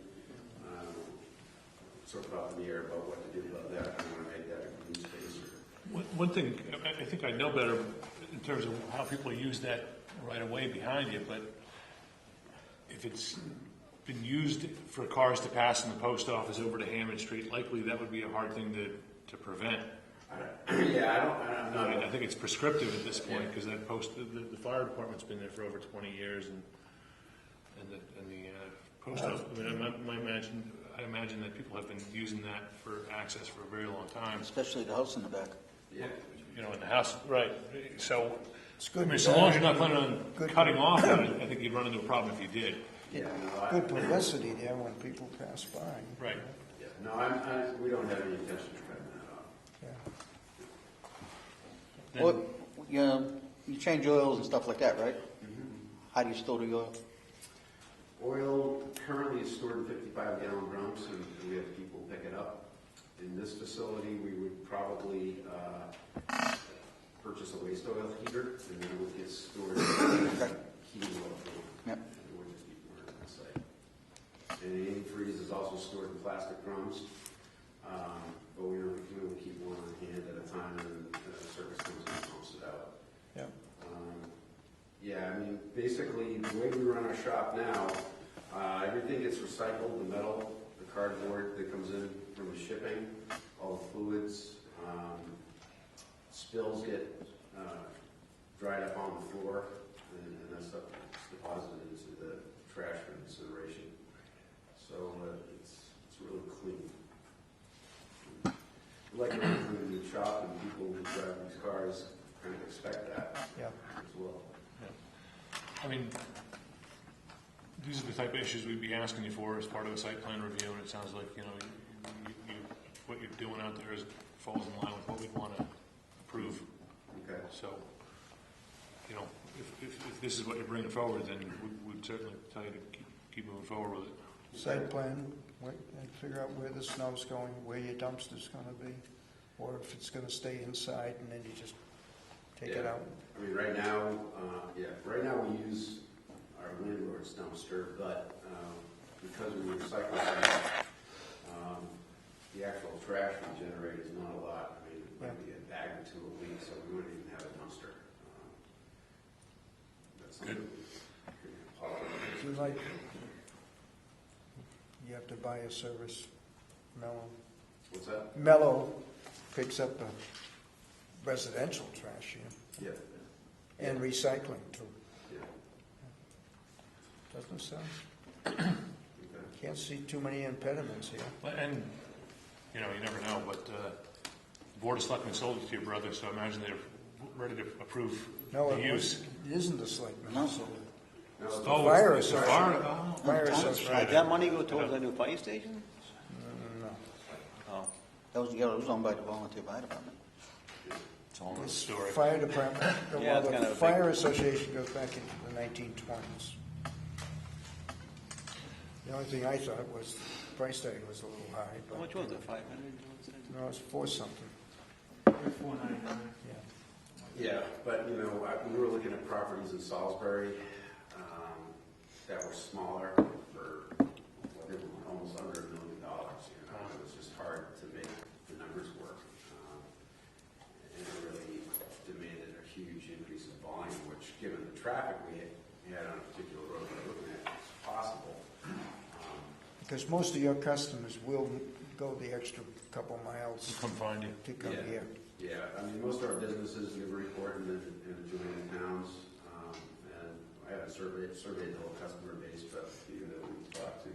Sort of up in the air about what to do about that. I don't want to make that a green space. One thing, I think I know better in terms of how people use that right away behind you, but if it's been used for cars to pass from the post office over to Hammond Street, likely that would be a hard thing to prevent. I'm not. I think it's prescriptive at this point, because that the fire department's been there for over 20 years, and the post office, I imagine that people have been using that for access for a very long time. Especially the house in the back. Yeah. In the house, right, so, It's I good. mean, so long as you're not planning on Good. cutting off that, I think you'd run into a problem if you did. Good publicity there when people pass by. Right. Yeah, no, we don't have any intention of cutting that off. Yeah. Then- You change oils and stuff like that, right? How do you store the oil? Oil currently is stored in 55-gallon drums, and we have people pick it up. In this facility, we would probably purchase a waste oil heater, and then it would get stored in heating oil. Yep. It would just be burned on site. And the antifreeze is also stored in plastic drums, but we only keep one on hand at a time, and then service comes and pumps it out. Yeah. Yeah, I mean, basically, the way we run our shop now, everything gets recycled, the metal, the cardboard that comes in from the shipping, all the fluids, spills get dried up on the floor, and that stuff gets deposited into the trash for incineration. So it's really clean. We like to clean the shop, and people who drive these cars kind of expect that Yeah. as well. I mean, these are the type of issues we'd be asking you for as part of a site plan review, and it sounds like, what you're doing out there falls in line with what we'd want to approve. Okay. So, if this is what you're bringing forward, then we'd certainly tell you to keep moving forward with it. Site plan, wait, and figure out where the snow's going, where your dumpster's gonna be, or if it's gonna stay inside, and then you just take it Yeah. out. I mean, right now we use our landlord's dumpster, but because we recycle things, the actual trash we generate is not a lot. I mean, it might be a bag or two a week, so we wouldn't even have a dumpster. That's something we could apologize. So like, you have to buy a service, Mellow. What's that? Mellow picks up the residential trash, Yeah. and recycling too. Yeah. Doesn't sound, Okay. can't see too many impediments here. And, you never know, but the Board of Selectmen sold it to your brother, so I imagine they're ready to approve No, the use. it isn't the selectmen, No. so No, Oh, Fire it's the association. Fire Did association. that money go towards the new fire station? No. Oh, that was owned by the volunteer fire department. It's all in the This story. fire department, Yeah, well, it's kind the of a fire association goes back into the 1920s. The only thing I thought was the price tag was a little high, How much but, was it, 500? no, it was for something, $4.99. yeah. Yeah, but, we were looking at properties in Salisbury that were smaller for, they were almost under $1 million. It was just hard to make the numbers work. And it really demanded a huge increase in volume, which, given the traffic we had on a particular road we were looking at, was possible. Because most of your customers will go the extra couple miles Come find you. to come Yeah. here. Yeah, I mean, most of our businesses in Newburyport and in adjoining towns, and I haven't surveyed the whole customer base, but even that we talked to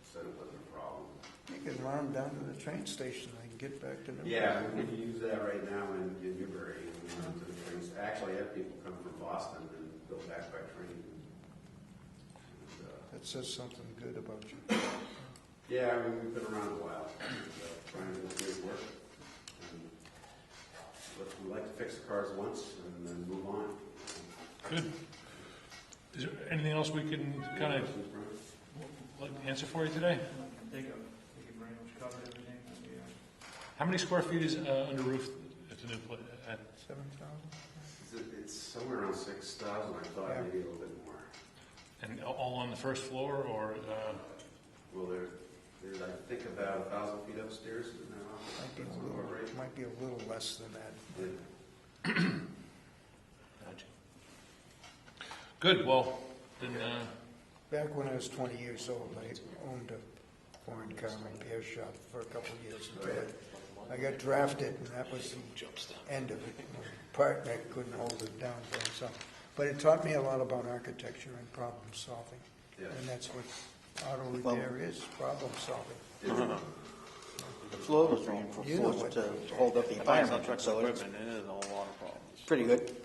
said it wasn't a problem. You can run them down to the train station, they can get back to Newbury. Yeah, we can use that right now in Newbury, and we run to the trains. Actually, I have people come from Boston and go back by train. And, That says something good about you. yeah, I mean, we've been around a while, trying to make it work. But we like to fix the cars once and then move on. Good. Is there anything else we can kind of answer for you today? I think you've pretty much covered everything. How many square feet is under roof at the new place? 7,000? It's somewhere around 6,000. I thought Yeah. maybe a little bit more. And all on the first floor, or Well, there's I think about 1,000 feet upstairs in that office. Might be That's a about little, right. might be a little less than that. Yeah. good? Well, then Back when I was 20 years old, I owned a foreign car repair shop for a couple of years. Oh, yeah. I got drafted, and that was the end of it. My partner couldn't hold it down for himself. But it taught me a lot about architecture and problem solving. Yeah. And that's what auto repair is, problem solving. The floor was wrong for You know floors what- to hold up the environment, so it's pretty good.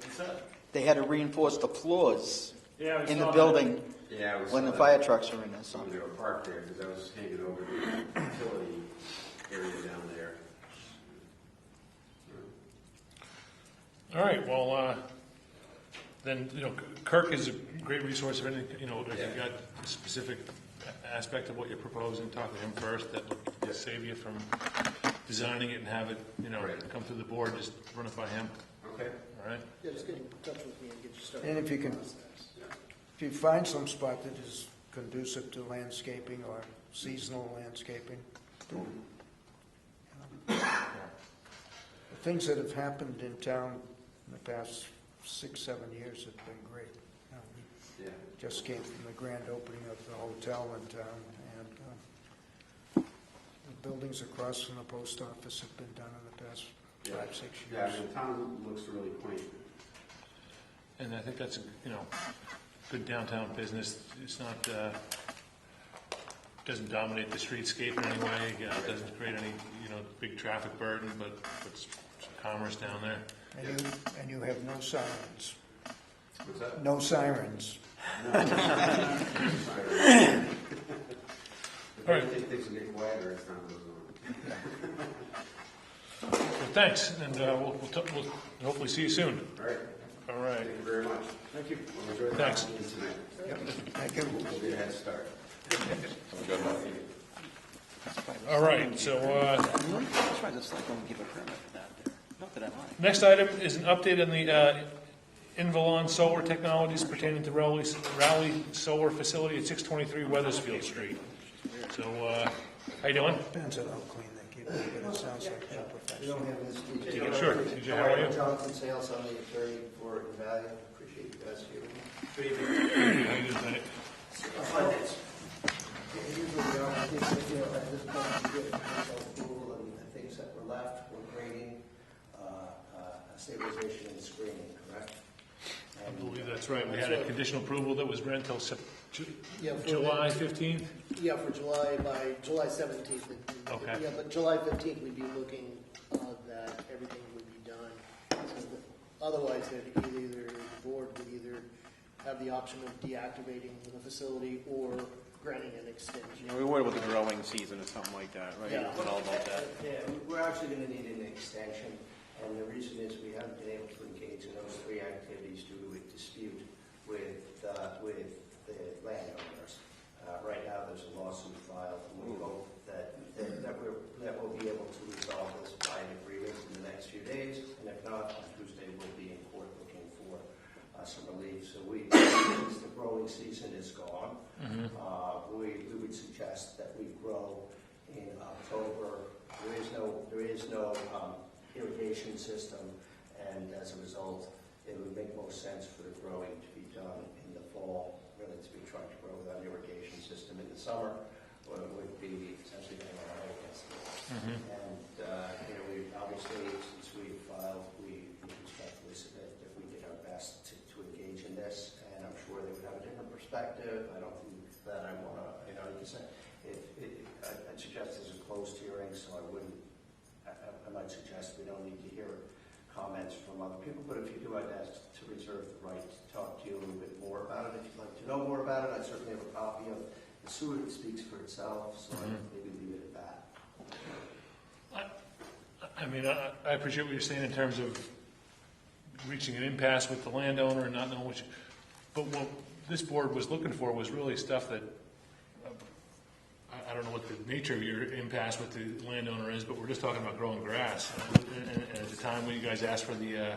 They had to reinforce the floors Yeah, we in saw the that. building Yeah, we when saw the that fire trucks are in there, so. when they were parked there, because I was hanging over the utility area down there. all right. Well, then Kirk is a great resource. If anything, if you've got a specific aspect of what you're proposing, talk to him first. That would save you from designing it and have it, Right. come through the board. Just run it by him. Okay. all right? Yeah, just get in touch with me and get you started. And if you on the can- process. If you find some spot that is conducive to landscaping or seasonal landscaping, do it. The things that have happened in town in the past 6-7 years have been great. You know, we Yeah. just came from the grand opening of the hotel in town, and the buildings across from the post office have been done in the past 5-6 Yeah, years. I mean, the town looks really quaint. And I think that's, good downtown business. It's not, doesn't dominate the streetscape in any way. It doesn't create any, big traffic burden, but it's commerce down there. And you have no sirens. What's that? No sirens. All right. I think things will get quieter as time goes on. Well, thanks, and we'll hopefully see you soon. All right. All right. Thank you very much. Thank you. We'll enjoy the Thanks. meeting tonight. Thank you. We'll get a head start. Good enough. All right, so That's why this like don't give a permit for that there. Not that I mind. next item is an update on the Invalon Solar Technologies pertaining to Raleigh Solar Facility at 623 Weathersfield Street. So, how you doing? Depends on how clean they keep it, but it sounds like they're We don't professional. have this detail. Sure. TJ, how are you? Jonathan Sales, I'm the attorney for Invalia. Appreciate you guys here. Good evening. How you doing tonight? Usually we are, I think, at this point, we get initial approval and the things that were left were grading, stabilization and screening, correct? I believe that's right. We had a conditional approval that was granted until Yeah, for July 15th? Yeah, for July, by July 17th. Okay. Yeah, but July 15th, we'd be looking that everything would be done. Otherwise, either the board would either have the option of deactivating the facility or granting an extension. We worry about the growing season or something like that, right? Yeah. It's all about that. Yeah, we're actually going to need an extension, and the reason is we haven't been able to engage in those three activities due to a dispute with the landowners. Right now, there's a lawsuit filed, and we hope that we'll be able to resolve this by an agreement in the next few days, and if not, on Tuesday, we'll be in court looking for some relief. So since the growing season is gone, we would suggest that we grow in October. There is no irrigation system, and as a result, it would make most sense for the growing to be done in the fall, really to be trying to grow without an irrigation system in the summer, or it would be essentially going to run against it. And, we obviously, since we filed, we respectfully submit that we did our best to engage in this, and I'm sure they would have a different perspective. I don't think that I want to, I'd suggest there's a closed hearing, so I might suggest we don't need to hear comments from other people, but if you do, I'd ask to reserve the right to talk to you a little bit more about it. If you'd like to know more about it, I certainly have a copy of the sewer that speaks for itself, so I'd maybe leave it at that. I mean, I appreciate what you're saying in terms of reaching an impasse with the landowner and not knowing which, but what this board was looking for was really stuff that, I don't know what the nature of your impasse with the landowner is, but we're just talking about growing grass. And at the time when you guys asked for the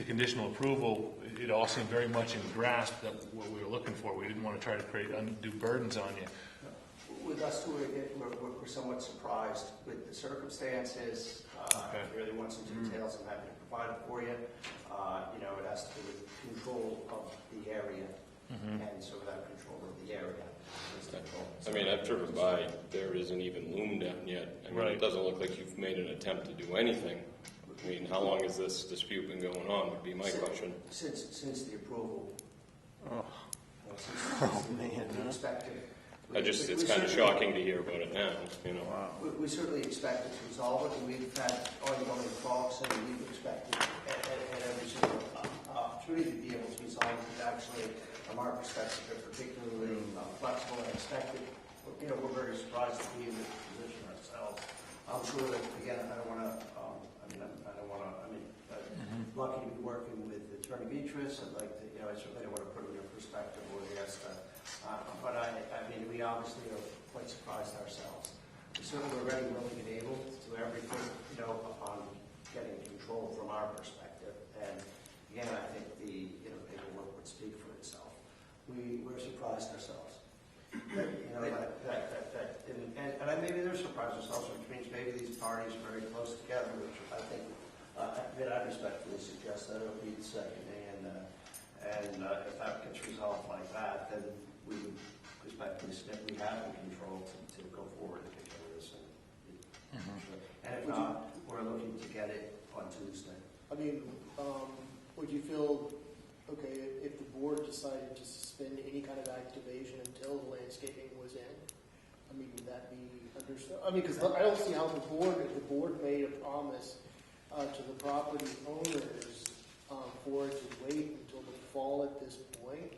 conditional approval, it all seemed very much in grasp that what we were looking for. We didn't want to try to create undue burdens on you. With us, we're somewhat surprised with the circumstances. Okay. If you really want some details, I'm happy to provide it for you. It has to do with control of the area, and so without control of the area. I mean, I've driven by, there isn't even loom down yet. I mean, Right. It doesn't look like you've made an attempt to do anything. I mean, how long has this dispute been going on, would be my question. Since the approval. Oh. Man. It's kind of shocking to hear about it now, We certainly expected to resolve it, and we've had ongoing talks, and we've expected at every single opportunity to be able to resolve it. Actually, from our perspective, they're particularly flexible and expected. We're very surprised to be in this position ourselves. I'm sure that, again, lucky to be working with Attorney Beatrice. I'd like to, I certainly don't want to put in your perspective or yes, but we obviously are quite surprised ourselves. We certainly were ready, willing, and able to do everything, upon getting control from our perspective. And again, I think the paperwork would speak for itself. We're surprised ourselves. That, maybe they're surprised themselves, which means maybe these parties are very close together, which I think, I respectfully suggest that it'll be the second day, and if that gets resolved like that, then we would respectfully submit we have the control to go forward and take care of this. And if not, we're looking to get it on Tuesday. I mean, would you feel, okay, if the board decided to suspend any kind of activation until the landscaping was in? I mean, would that be understood? I mean, because I don't see how if the board made a promise to the property owners for it to wait until the fall at this point,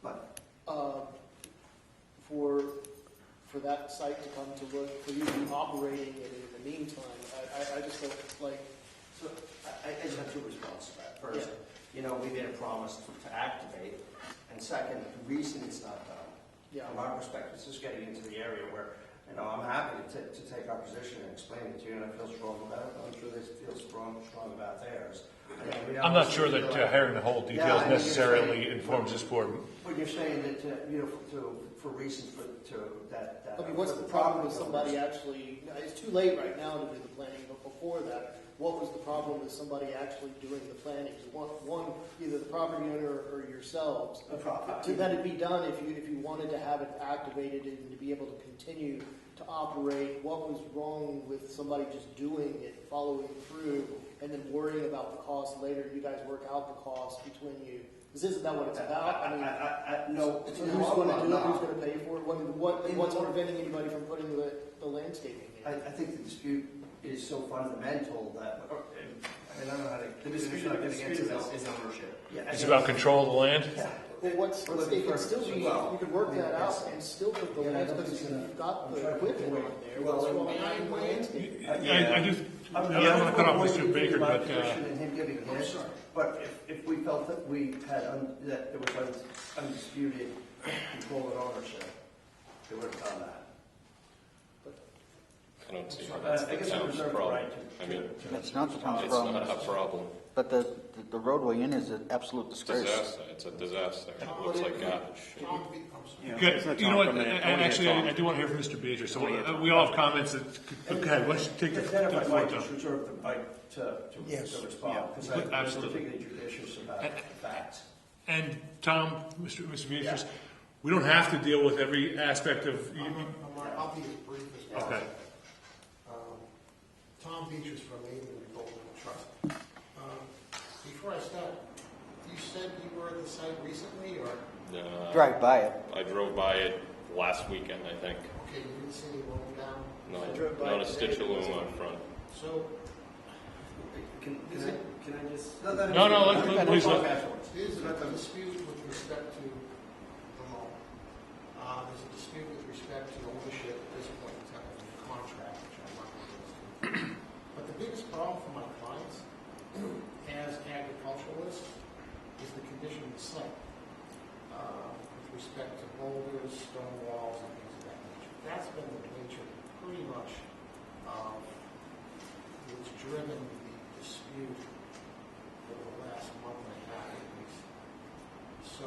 But for that site to come to look, for you to be operating it in the meantime, I just don't like. so I just have two responses to that. First, we made a promise to activate, and second, the reason it's not done. Yeah. From our perspective, it's just getting into the area where, I'm happy to take our position and explain it to you, and I feel strong about it. I'm sure they feel strong about theirs. I'm not sure that hearing the whole details I mean, necessarily informs this board. But you're saying that, for reasons that. I mean, what's the problem with somebody actually, it's too late right now to do the planning, but before that, what was the problem with somebody actually doing the planning? One, either the property owner or yourselves, that it be done if you wanted to have it activated and to be able to continue to operate. What was wrong with somebody just doing it, following through, and then worrying about the cost later? You guys work out the cost between you. Isn't that what it's about? I mean, no. so who's going to do it? Who's going to pay for it? What's preventing anybody from putting the landscaping in? I think the dispute is so fundamental that, I don't know how to. The dispute is ownership. Yeah, It's about control of the land? Yeah. Well, it could still be, you could work that out and still put the land, because you've got the equipment on there. What's wrong with having the landscape? I don't want to cut off Mr. Baker, but, And him giving his, but if we felt that we had, that there was undisputed control and ownership, they would have done that. I don't see how that's the town's problem. I mean, It's not the town's it's problem. not a problem. But the roadway in is an absolute disgrace. Disaster. It's a disaster. It looks like garbage. good. You know what, actually, I do want to hear from Mr. Baker, so we all have comments that, okay, let's take the Then if I floor, might Tom. just reserve the right to respond, because I'm absolutely. particularly judicious about the facts. And Tom, Mr. Beatrice, we don't have to deal with every aspect of. I'll be as brief as possible. Okay. Tom Beatrice from Avon Golden Trust. Before I start, you said you were at the site recently, or? Drive by it. I drove by it last weekend, I think. Okay, you didn't see any loam down? No, not a stitch of loom on front. So, Can I just? No, please let. there's a dispute with respect to the loan. There's a dispute with respect to ownership at this point in time of the contract, which I'm not going to go into. But the biggest problem for my clients, as agriculturalists, is the condition of the site. With respect to boulders, stone walls, and things of that nature. That's been the nature, pretty much, what's driven the dispute over the last month and a half at least. So,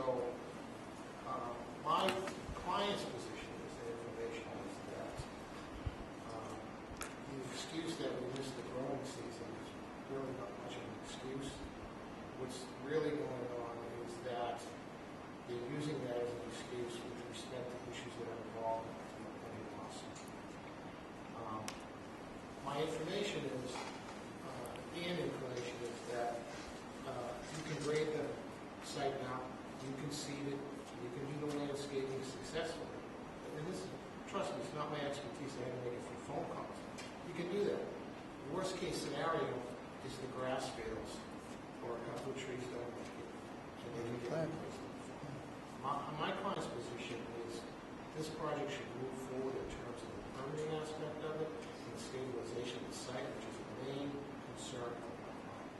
my client's position is the information is that the excuse that we missed the growing season is really not much of an excuse. What's really going on is that they're using that as an excuse with respect to issues that are involved in the pending lawsuit. My information is, and inclination is that you can grade the site now, you can seed it, you can do the landscaping successfully. And this, trust me, it's not my expertise. I had to make a few phone calls. You can do that. The worst case scenario is the grass fails or a couple of trees don't make it. And then you get replaced. My client's position is this project should move forward in terms of the permitting aspect of it and the stabilization of the site, which is the main concern of my client.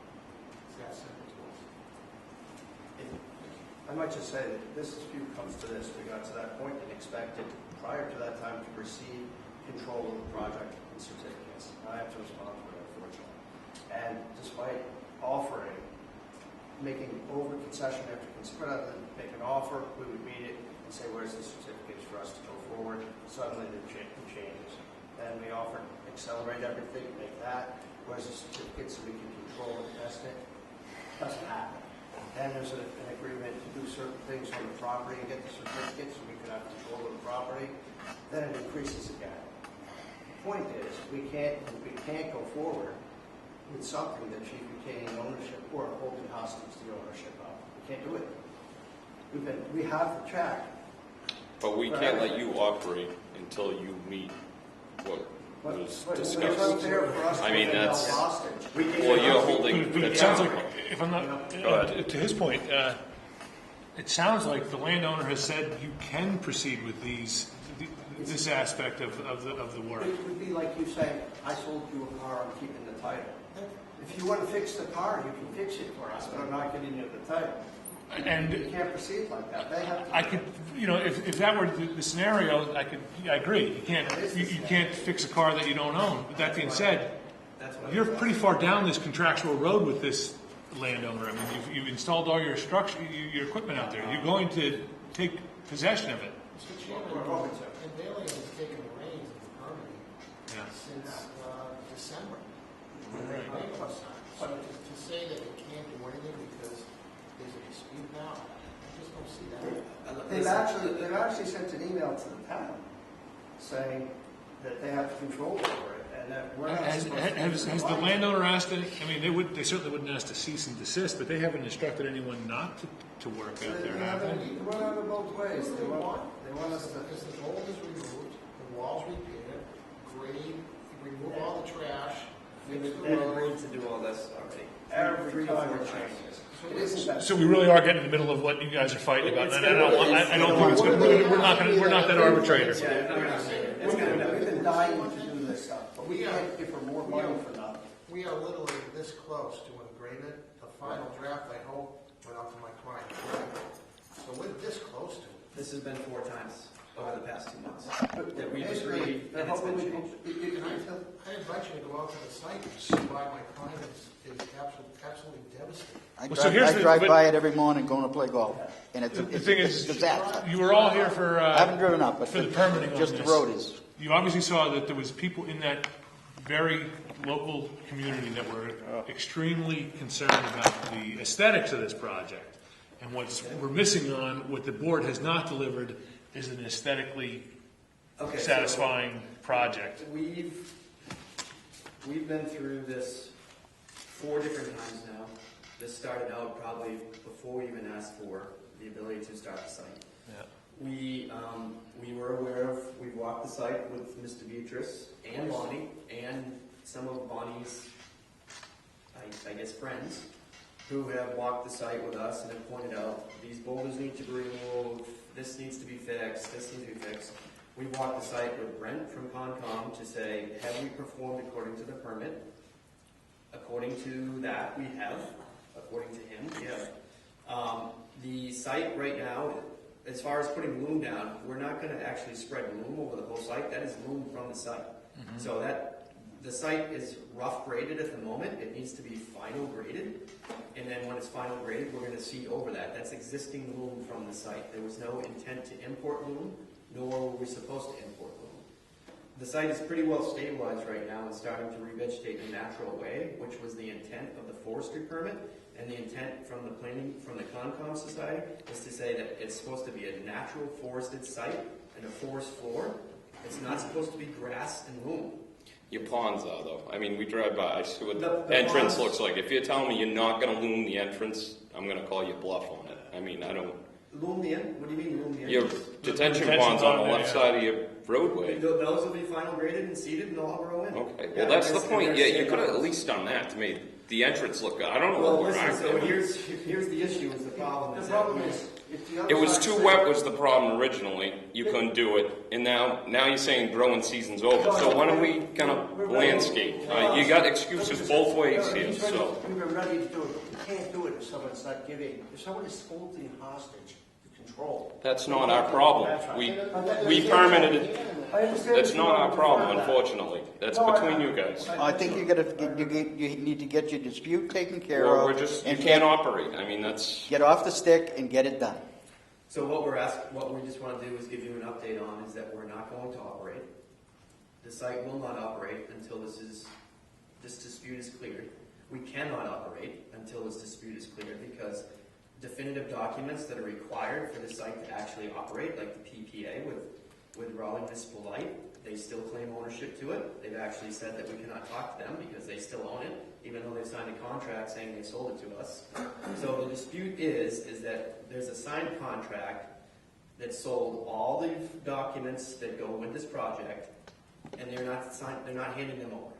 It's that simple to us. I might just say that this dispute comes to this. We got to that point and expected prior to that time to receive control of the project and certificates. I have to respond to it, unfortunately. And despite offering making over concession after concession, rather than make an offer, we would meet it and say, where's the certificates for us to go forward? Suddenly the changes. And we offer accelerate everything, make that. Where's the certificates so we can control and test it? Doesn't happen. Then there's an agreement to do certain things on the property and get the certificates so we can have control of the property. Then it increases again. The point is, we can't go forward with something that she retained ownership or holding hostage the ownership of. We can't do it. We have the track. But we can't let you operate until you meet what was discussed. I mean, that's, well, you're holding But the it sounds town. like, if I'm not, Go ahead. to his point, it sounds like the landowner has said you can proceed with this aspect of the work. It would be like you saying, I sold you a car, I'm keeping the title. If you want to fix the car, you can fix it for us, but I'm not getting you the title. And You can't proceed like that. They have to. I could, if that were the scenario, I agree. You can't fix a car that you don't own. But that being said, you're pretty far down this contractual road with this landowner. I mean, you've installed all your structure, your equipment out there. You're going to take possession of it. Mr. Chairman, and Bailey has taken the reins of the permitting since December. Right. So to say that it can't do anything because there's a dispute now, I just don't see that. They've actually sent an email to the town saying that they have control over it and that we're not Has the landowner asked it? I mean, they certainly wouldn't ask to cease and desist, but they haven't instructed anyone not to work out there, have they? They want to have it both ways. They want us to. Because the gold is removed, the walls repaired, grade, remove all the trash, fix the road. to do all this already. Every time it changes. It isn't that. So we really are getting in the middle of what you guys are fighting about, and I don't think it's going to. We're not that arbitrator. We've been dying to do this stuff, but we can't give her more money for nothing. We are literally this close to an agreement. The final draft, I hope, went out to my client. So we're this close to it. This has been 4 times over the past 2 months. That we've agreed, and it's been changed. I invite you to go out to the site and see why my client is absolutely devastated. I drive by it every morning going to play golf, and it's The thing is, a disaster. you were all here for. I haven't driven up, but for the permitting on just this. the road is. You obviously saw that there was people in that very local community that were extremely concerned about the aesthetics of this project. And we're missing on, what the board has not delivered, is an aesthetically satisfying project. We've been through this 4 different times now. This started out probably before we even asked for the ability to start the site. Yeah. We were aware of, we walked the site with Mr. Beatrice and Bonnie and some of Bonnie's, I guess, friends who have walked the site with us and have pointed out these boulders need to be removed, this needs to be fixed, this needs to be fixed. We walked the site with Brent from Concom to say, have we performed according to the permit? According to that, we have. According to him, we have. The site right now, as far as putting loom down, we're not going to actually spread loom over the whole site. That is loom from the site. Mm-hmm. So the site is rough graded at the moment. It needs to be final graded. And then when it's final graded, we're going to seed over that. That's existing loom from the site. There was no intent to import loom, nor were we supposed to import loom. The site is pretty well stabilized right now and starting to revegetate in a natural way, which was the intent of the forestry permit. And the intent from the Concom Society is to say that it's supposed to be a natural forested site and a forest floor. It's not supposed to be grass and loam. Your ponds are, though. I mean, we drive by, I see what The the entrance ponds- looks like. If you're telling me you're not going to loom the entrance, I'm going to call you bluff on it. I mean, I don't. Loom the end? What do you mean loom the Your entrance? detention ponds on the left side of your roadway. Those will be final graded and seeded and they'll all grow in. Okay, Yeah, well, that's the there's- point. there's Yeah, you state could have at laws. least done that to make the entrance look good. I don't know Well, what we're listen, so arguing. here's the issue, is the problem. The problem is, if the other It was side too says- wet was the problem originally. You couldn't do it, and now you're saying growing season's over. So why don't we kind of landscape? You got excuses both ways here. So We've been ready to do it, but we can't do it if someone's not giving, if someone is holding hostage the control. That's not our problem. We permitted it. I understand. That's not our problem, unfortunately. That's between you guys. I think you need to get your dispute taken care of. We're just, you can't operate. I mean, that's, Get off the stick and get it done. So what we just want to do is give you an update on is that we're not going to operate. The site will not operate until this dispute is cleared. We cannot operate until this dispute is cleared because definitive documents that are required for the site to actually operate, like the PPA with Raleigh Municipal Light, they still claim ownership to it. They've actually said that we cannot talk to them because they still own it, even though they signed a contract saying they sold it to us. So the dispute is that there's a signed contract that sold all the documents that go with this project, and they're not handing them over.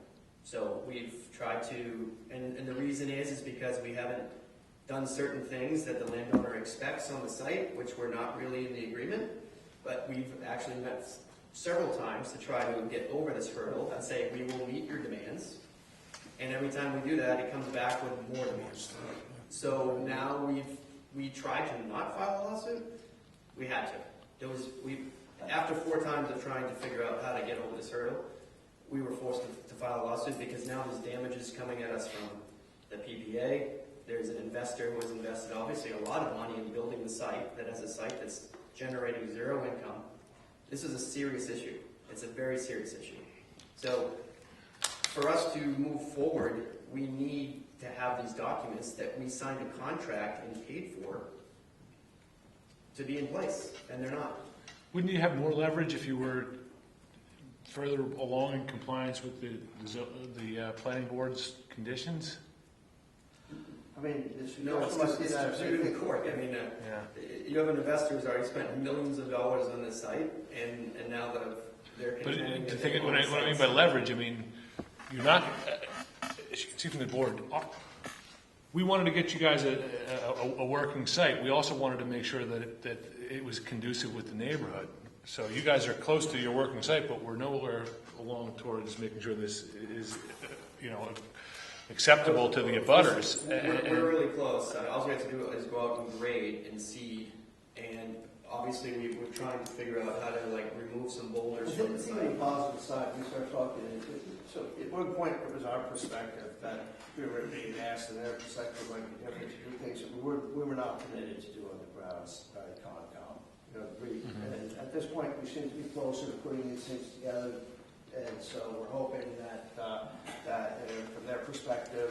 So we've tried to, and the reason is because we haven't done certain things that the landowner expects on the site, which were not really in the agreement, but we've actually met several times to try to get over this hurdle and say we will meet your demands. And every time we do that, it comes back with more demands. So now we tried to not file a lawsuit. We had to. After 4 times of trying to figure out how to get over this hurdle, we were forced to file a lawsuit because now there's damages coming at us from the PPA. There's an investor who has invested obviously a lot of money in building the site that has a site that's generating 0 income. This is a serious issue. It's a very serious issue. So for us to move forward, we need to have these documents that we signed a contract and paid for to be in place, and they're not. Wouldn't you have more leverage if you were further along in compliance with the planning board's conditions? I mean, No, it's pursued in court. I mean, you have an investor who's already spent millions of dollars on this site, and now they're But continuing to to think, take what over I mean sites. by leverage, I mean, you're not, as you can see from the board, we wanted to get you guys a working site. We also wanted to make sure that it was conducive with the neighborhood. So you guys are close to your working site, but we're nowhere along towards making sure this is, acceptable to the abutters. We're really close. All we have to do is go out and grade and seed, and obviously we're trying to figure out how to remove some boulders from the It's site. even positive side, we start talking, so at one point it was our perspective that we were being asked, and their perspective might be different to do things that we were not permitted to do on the grounds by Concom. And at this point, we seem to be closer to putting these things together, and so we're hoping that from their perspective,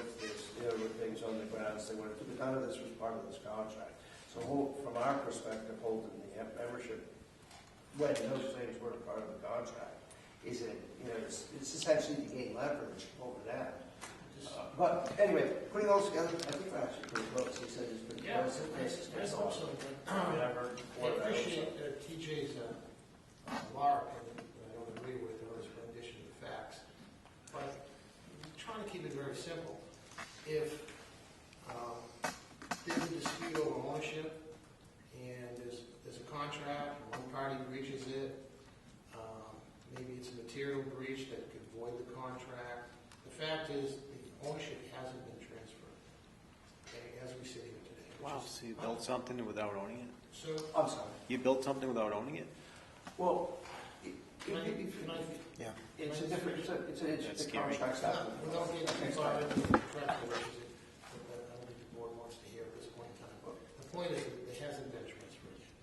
there were things on the grounds they wanted to do. None of this was part of this contract. So from our perspective, holding the membership, when those things were part of the contract, is that it's essentially to gain leverage over that. But anyway, putting those together, I think we're actually pretty close. He said it's pretty close. That's awesome. I appreciate TJ's lark, and I don't agree with his rendition of the facts. But I'm trying to keep it very simple. If there's a dispute over ownership, and there's a contract, and one party breaches it, maybe it's a material breach that could void the contract. The fact is, the ownership hasn't been transferred, okay, as we sit here today. Wow, so you built something without owning it? So, I'm sorry. You built something without owning it? Well, can I Yeah. it's a different, it's That's a scary. contract stuff. without getting too far into the contractual issues that I don't think the board wants to hear at this point in time. But the point is, that it hasn't been transferred yet.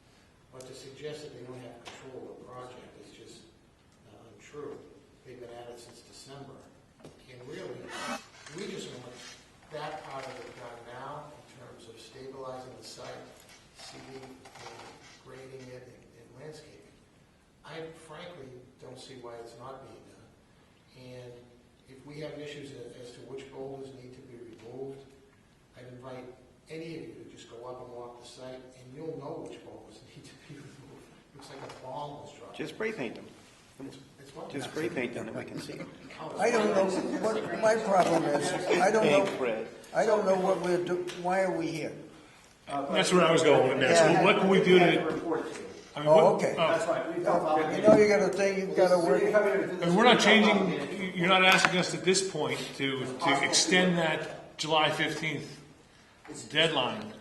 But to suggest that they don't have control of the project is just untrue. They've been at it since December. And really, we just want that part of it done now in terms of stabilizing the site, seeding, grading it, and landscaping. I frankly don't see why it's not being done. And if we have issues as to which boulders need to be removed, I'd invite any of you to just go up and walk the site, and you'll know which boulders need to be removed. Looks like a bomb was dropped. Just spray paint them. It's what? Just spray paint them that we can see. I don't know what my problem is. I don't know. Paint, Fred. I don't know what we're doing. Why are we here? That's where I was going with this. Yeah. What can we do to? Report to you. I mean, Oh, okay. That's right. We've got You know, you got a thing. You've got to work. I mean, we're not changing, you're not asking us at this point to extend that July 15th deadline.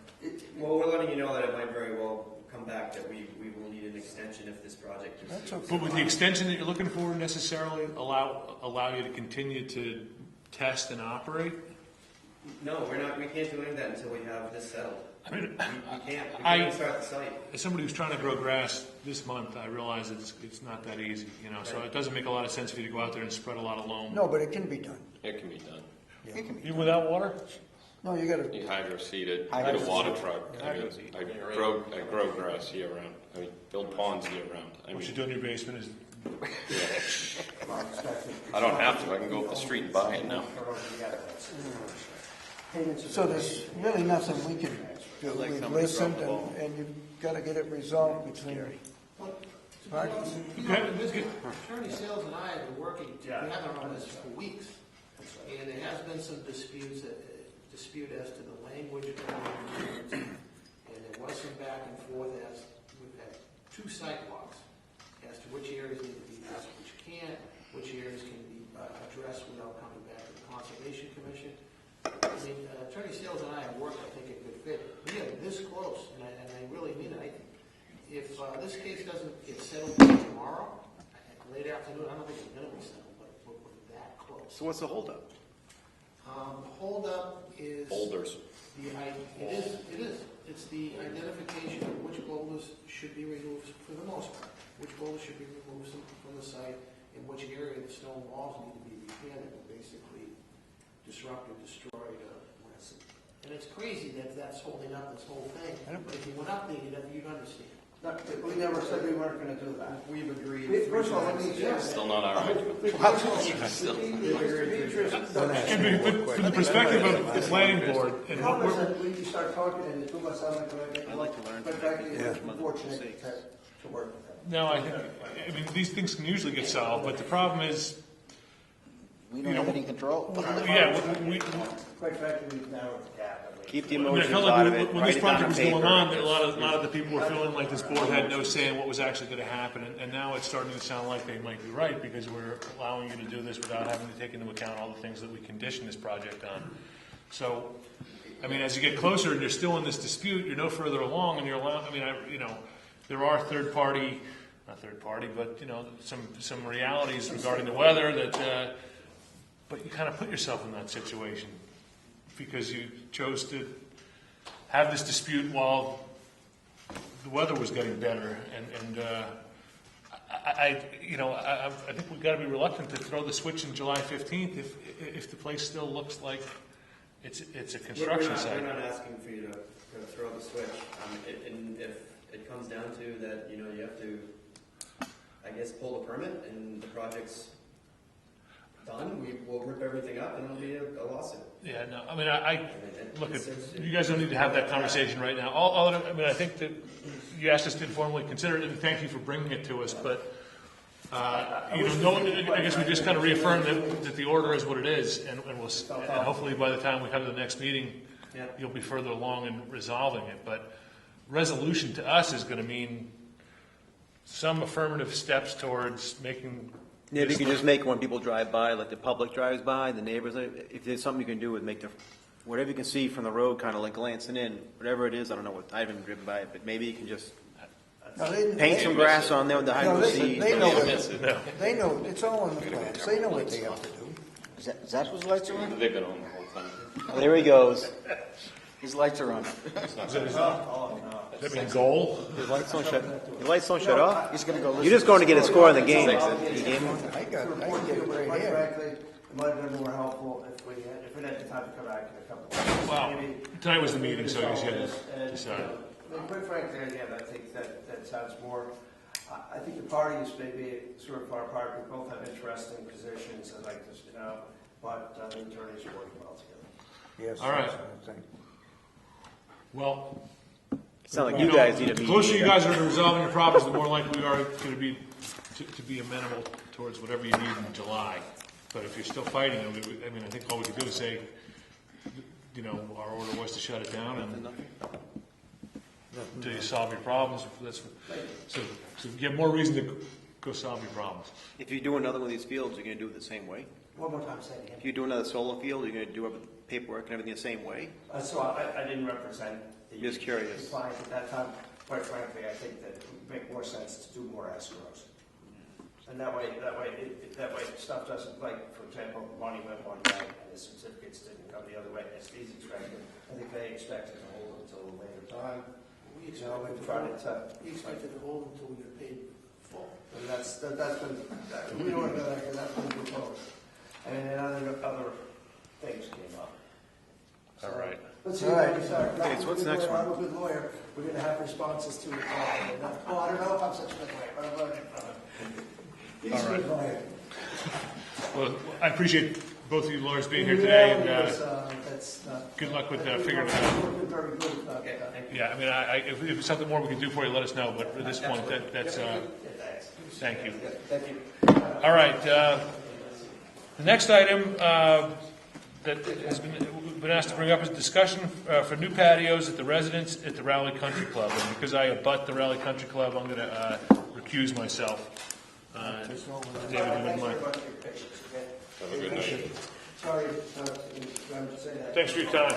Well, we're letting you know that it might very well come come back that we will need an extension if this project is. That's okay. But would the extension that you're looking for necessarily allow you to continue to test and operate? No, we can't do any of that until we have this settled. I mean, We can't start the site. as somebody who's trying to grow grass this month, I realize it's not that easy, you know, so it doesn't make a lot of sense for you to go out there and spread a lot of loam. No, but it can be done. It can be done. Yeah. It can be Even without water? No, you gotta, You hydroseed it, Hydroseed. get a water truck. Yeah, I mean, hydroseed. I grow grass year round. I mean, build ponds year round. I What you mean, do in your basement is, I don't have to. I can go up the street and buy it now. so there's really nothing we can do. Like We've somebody listened dropped the and you've gotta get it resolved between. Pardon? Attorney Sales and I have been working together on this for weeks, and there has been some dispute as to the language of the agreement, and there was some back and forth as we've had 2 sidewalks as to which areas need to be addressed, which areas can be addressed without coming back to the Conservation Commission. I mean, Attorney Sales and I have worked, I think, a good fit. We are this close, and I really mean it. If this case doesn't get settled tomorrow, late afternoon, I don't think it's going to be settled, but we're that close. So what's the holdup? The holdup is. Boulders. It is. It's the identification of which boulders should be removed for the most part. Which boulders should be removed from the site, and which area the stone walls need to be repaired and basically disrupted, destroyed, and it's crazy that that's holding up this whole thing. But if you went up there, you'd understand. We never said we weren't gonna do that. We've agreed. First of all, let me just. Still not all right. and from the perspective of the planning board, and what Help us we're, that we start talking and the two of us sound like we're. I like to learn. But frankly, it's unfortunate to work with them. no, I mean, these things can usually get solved, but the problem is, We don't have any control. yeah, we, Quite frankly, we've narrowed the gap. Keep the I mean, I emotions felt out like of it. when Write this it down project on was going paper. on, a lot of the people were feeling like this board had no say in what was actually going to happen, and now it's starting to sound like they might be right, because we're allowing you to do this without having to take into account all the things that we condition this project on. So, I mean, as you get closer and you're still in this dispute, you're no further along, and you're allowed, I mean, there are not third party, but, some realities regarding the weather that, but you kind of put yourself in that situation because you chose to have this dispute while the weather was getting better, and I think we've got to be reluctant to throw the switch in July 15th if the place still looks like it's a construction site. We're not asking for you to throw the switch. And if it comes down to that, you have to, I guess, pull the permit and the project's done, we will rip everything up and it'll be a lawsuit. Yeah, no, I mean, look, you guys don't need to have that conversation right now. I think that you asked us to informally consider it, and thank you for bringing it to us, but, I guess we just kind of reaffirm that the order is what it is, and hopefully by the time we come to the next meeting, you'll be further along in resolving it, but resolution to us is going to mean some affirmative steps towards making. Maybe you can just make when people drive by, like the public drives by, the neighbors, if there's something you can do with whatever you can see from the road, kind of like glancing in, whatever it is, I don't know what, I haven't driven by it, but maybe you can just paint some grass on there with the hydro seed. They know, it's all in the plans. They know what they have to do. Is that whose lights are on? They've been on the whole thing. Oh, there he goes. His lights are on. Does that mean goal? Your lights don't shut off? He's gonna go listen. You're just going to get a score in the game. I can get it right Quite here. frankly, it might have been more helpful if we had the time to come back in a couple of weeks. Wow, Maybe- tonight was the meeting, so I guess you had And, to decide. quite frankly, again, I think that sounds more, I think the parties may be sort of far apart, we both have interesting positions, I like this, but the attorneys are working well together. Yes. All right. that's what I'm saying. Well, It's not like you guys need a the meeting. closer you either. guys are to resolving your problems, the more likely we are to be amenable towards whatever you need in July. But if you're still fighting, I think all we could do is say, our order was to shut it down and until you solve your problems. So you have more reason to go solve your problems. If you do another one of these fields, you're going to do it the same way? One more time, say it again. If you do another solar field, you're going to do paperwork and everything the same way? So I didn't represent the Just curious. client at that time. quite frankly, I think that it would make more sense to do more escrows. And that way stuff doesn't, like, for example, Monty went one way and his certificates didn't come the other way as he's expected. I think they expected to hold until a later time. We You know, expected we tried to, we expected to hold until we get paid full. and that's been, we don't know that, because that's been proposed. And then other things came up. All right. Let's see, All right. Okay, so what's the next one? I'm a good lawyer, we're gonna have responses to it. Oh, I don't know if I'm such a good lawyer, but I'm learning from it. He's a good lawyer. Well, I appreciate both of you lawyers being here today, and That's not. good luck with figuring it out. We've been very good about that. Yeah, I mean, if there's something more we can do for you, let us know, but at this point, that's, thank you. Thank you. All right, the next item that has been asked to bring up is discussion for new patios at the residence at the Raleigh Country Club. And because I abut the Raleigh Country Club, I'm going to recuse myself. David, you wouldn't mind? Have a good night. Sorry, I'm just saying that. Thanks for your time.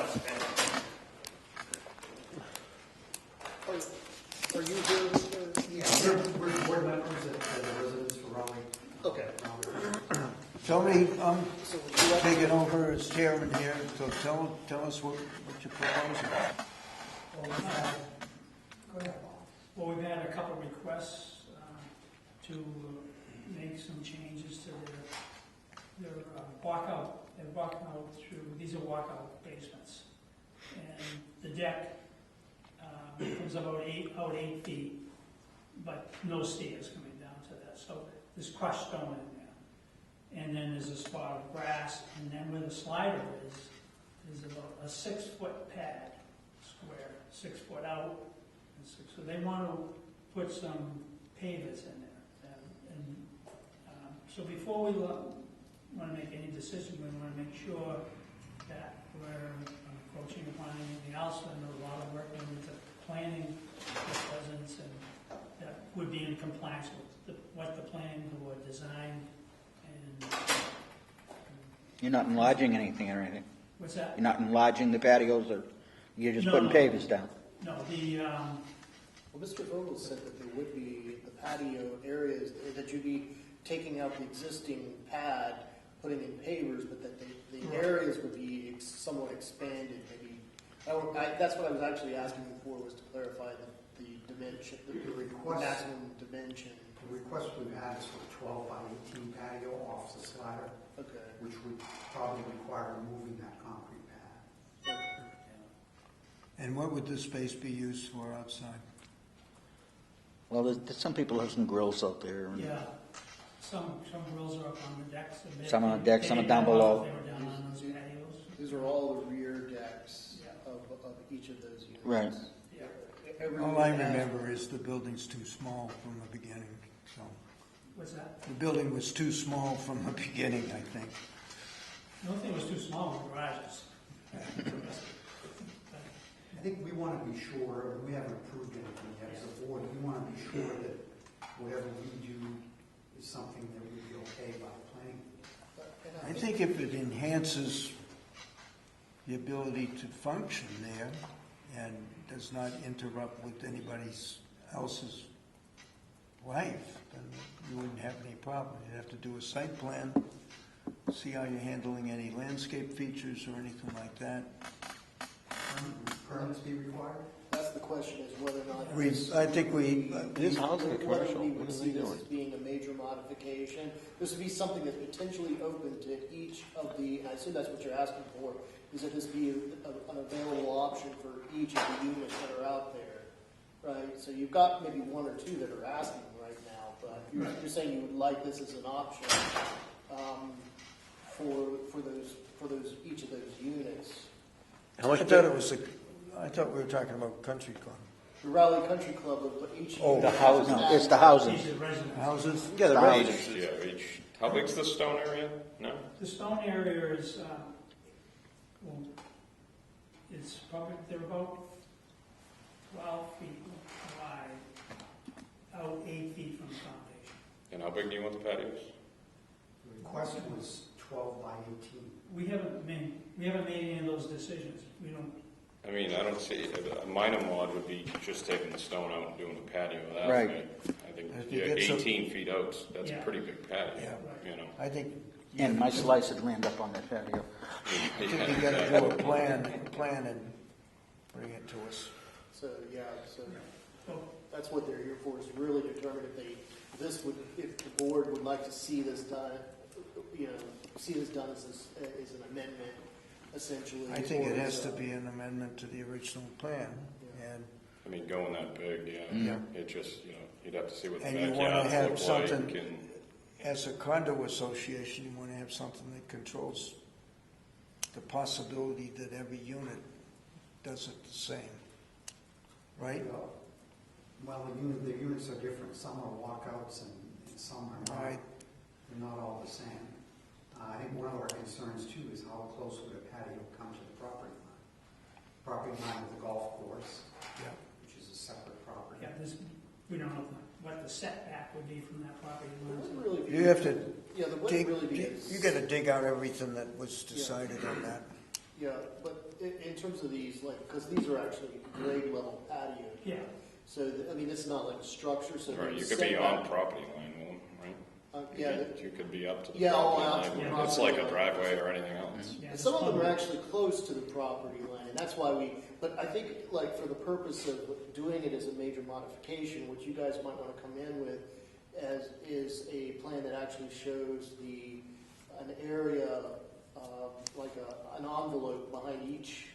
Are you here, Mr.? Yeah, we're board members at the residence for Raleigh. Okay. Tony, I'm taking over as chairman here, so tell us what you're proposing. Well, we've had a couple requests to make some changes to their walkout. They walk out through, these are walkout basements. And the deck comes about 8 feet, but no stairs coming down to that. So there's crushed stone in there. And then there's a spot of grass, and then where the slider is about a 6-foot pad, square, 6 foot out. So they want to put some pavers in there. So before we want to make any decision, we want to make sure that we're approaching upon anything else, and a lot of work into planning the presence, and that would be in compliance with what the planning board designed. And You're not enlarging anything or anything? what's that? You're not enlarging the patios, or you're just putting pavers down? No, the Well, Mr. Vogel said that there would be the patio areas, that you'd be taking out the existing pad, putting in pavers, but that the areas would be somewhat expanded, maybe. That's what I was actually asking before, was to clarify the dimension, the maximum dimension. The request we've had is for a 12 by 18 patio off the slider, Okay. which would probably require removing that concrete pad. And what would this space be used for outside? Well, there's some people have some grills out there. And yeah, some grills are up on the decks. Some on the deck, some are down below. They were down on those patios. These are all the rear decks of each of those units. Right. All I remember is the building's too small from the beginning, so. What's that? The building was too small from the beginning, I think. The only thing that was too small were garages. I think we want to be sure, and we haven't approved anything yet as a board, we want to be sure that whatever we do is something that would be okay by the planning. I think if it enhances the ability to function there and does not interrupt with anybody else's life, then you wouldn't have any problem. You'd have to do a site plan, see how you're handling any landscape features or anything like that. Permits be required? That's the question, is whether or not. I think This housing a Whether commercial. we What would are see they this doing? as being a major modification. This would be something that's potentially open to each of the, and I assume that's what you're asking for, is that this be an available option for each of the units that are out there, right? So you've got maybe one or two that are asking right now, but you're saying you would like this as an option for those each of those units. How much? I thought we were talking about country club. The Raleigh Country Club, but each Oh, unit The house, has no, an it's the added- housing. These are residents. Houses? Yeah, the Houses. residents. Yeah, how big's the stone area? No? The stone area is, well, it's probably, they're about 12 feet wide, out 8 feet from the foundation. And how big do you want the patios? The request was 12 by 18. We haven't made any of those decisions. We don't. I mean, I don't see, a minor mod would be just taking the stone out and doing the patio that Right. way. I think, If you yeah, get some- 18 feet out, that's a Yeah. pretty big patio, Yeah. you know. I think. And my slice would land up on that patio. I think you gotta do a plan and bring it to us. So, yeah, so that's what they're here for, is really determine if the board would like to see this done, see this done as an amendment, essentially. I think it has to or as a- be an amendment to the original plan, and, I mean, going that big, Yeah. it just, you'd have to see what the and you wanna backyards have look something, like and. as a condo association, you wanna have something that controls the possibility that every unit does it the same, right? Well, the units are different. Some are walkouts and some are not. Right. They're not all the same. I think one of our concerns too is how close would a patio come to the property line? Property line of the golf course, Yeah. which is a separate property. Yeah, we don't know what the setback would be from that property It line. wouldn't really be- You have to Yeah, there dig, wouldn't really be. you gotta dig out everything that was decided on that. Yeah, but in terms of these, like, because these are actually grade level patios. Yeah, So, I mean, this is not like a structure, so. Right, the you could be setback- on property line, Willem, right? Yeah, You could be up to the Yeah, all property out to the line. property It's like a line. driveway or anything else. yeah. and some of them are actually close to the property line, and that's why but I think, like, for the purpose of doing it as a major modification, what you guys might want to come in with is a plan that actually shows an area, like an envelope behind each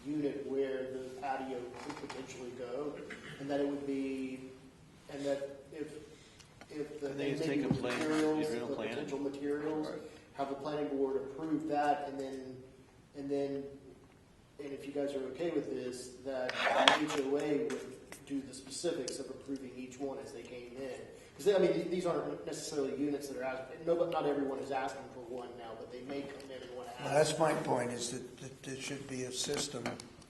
unit where the patio could potentially go, and that it would be, and that if the, I think it's maybe take a the plan, materials, the original the plan. potential materials, Right. have the planning board approve that, and if you guys are okay with this, that HOA would do the specifics of approving each one as they came in. Because, I mean, these aren't necessarily units that are asking, not everyone is asking for one now, but they may come in and want to Well, ask. that's my point, is that there should be a system.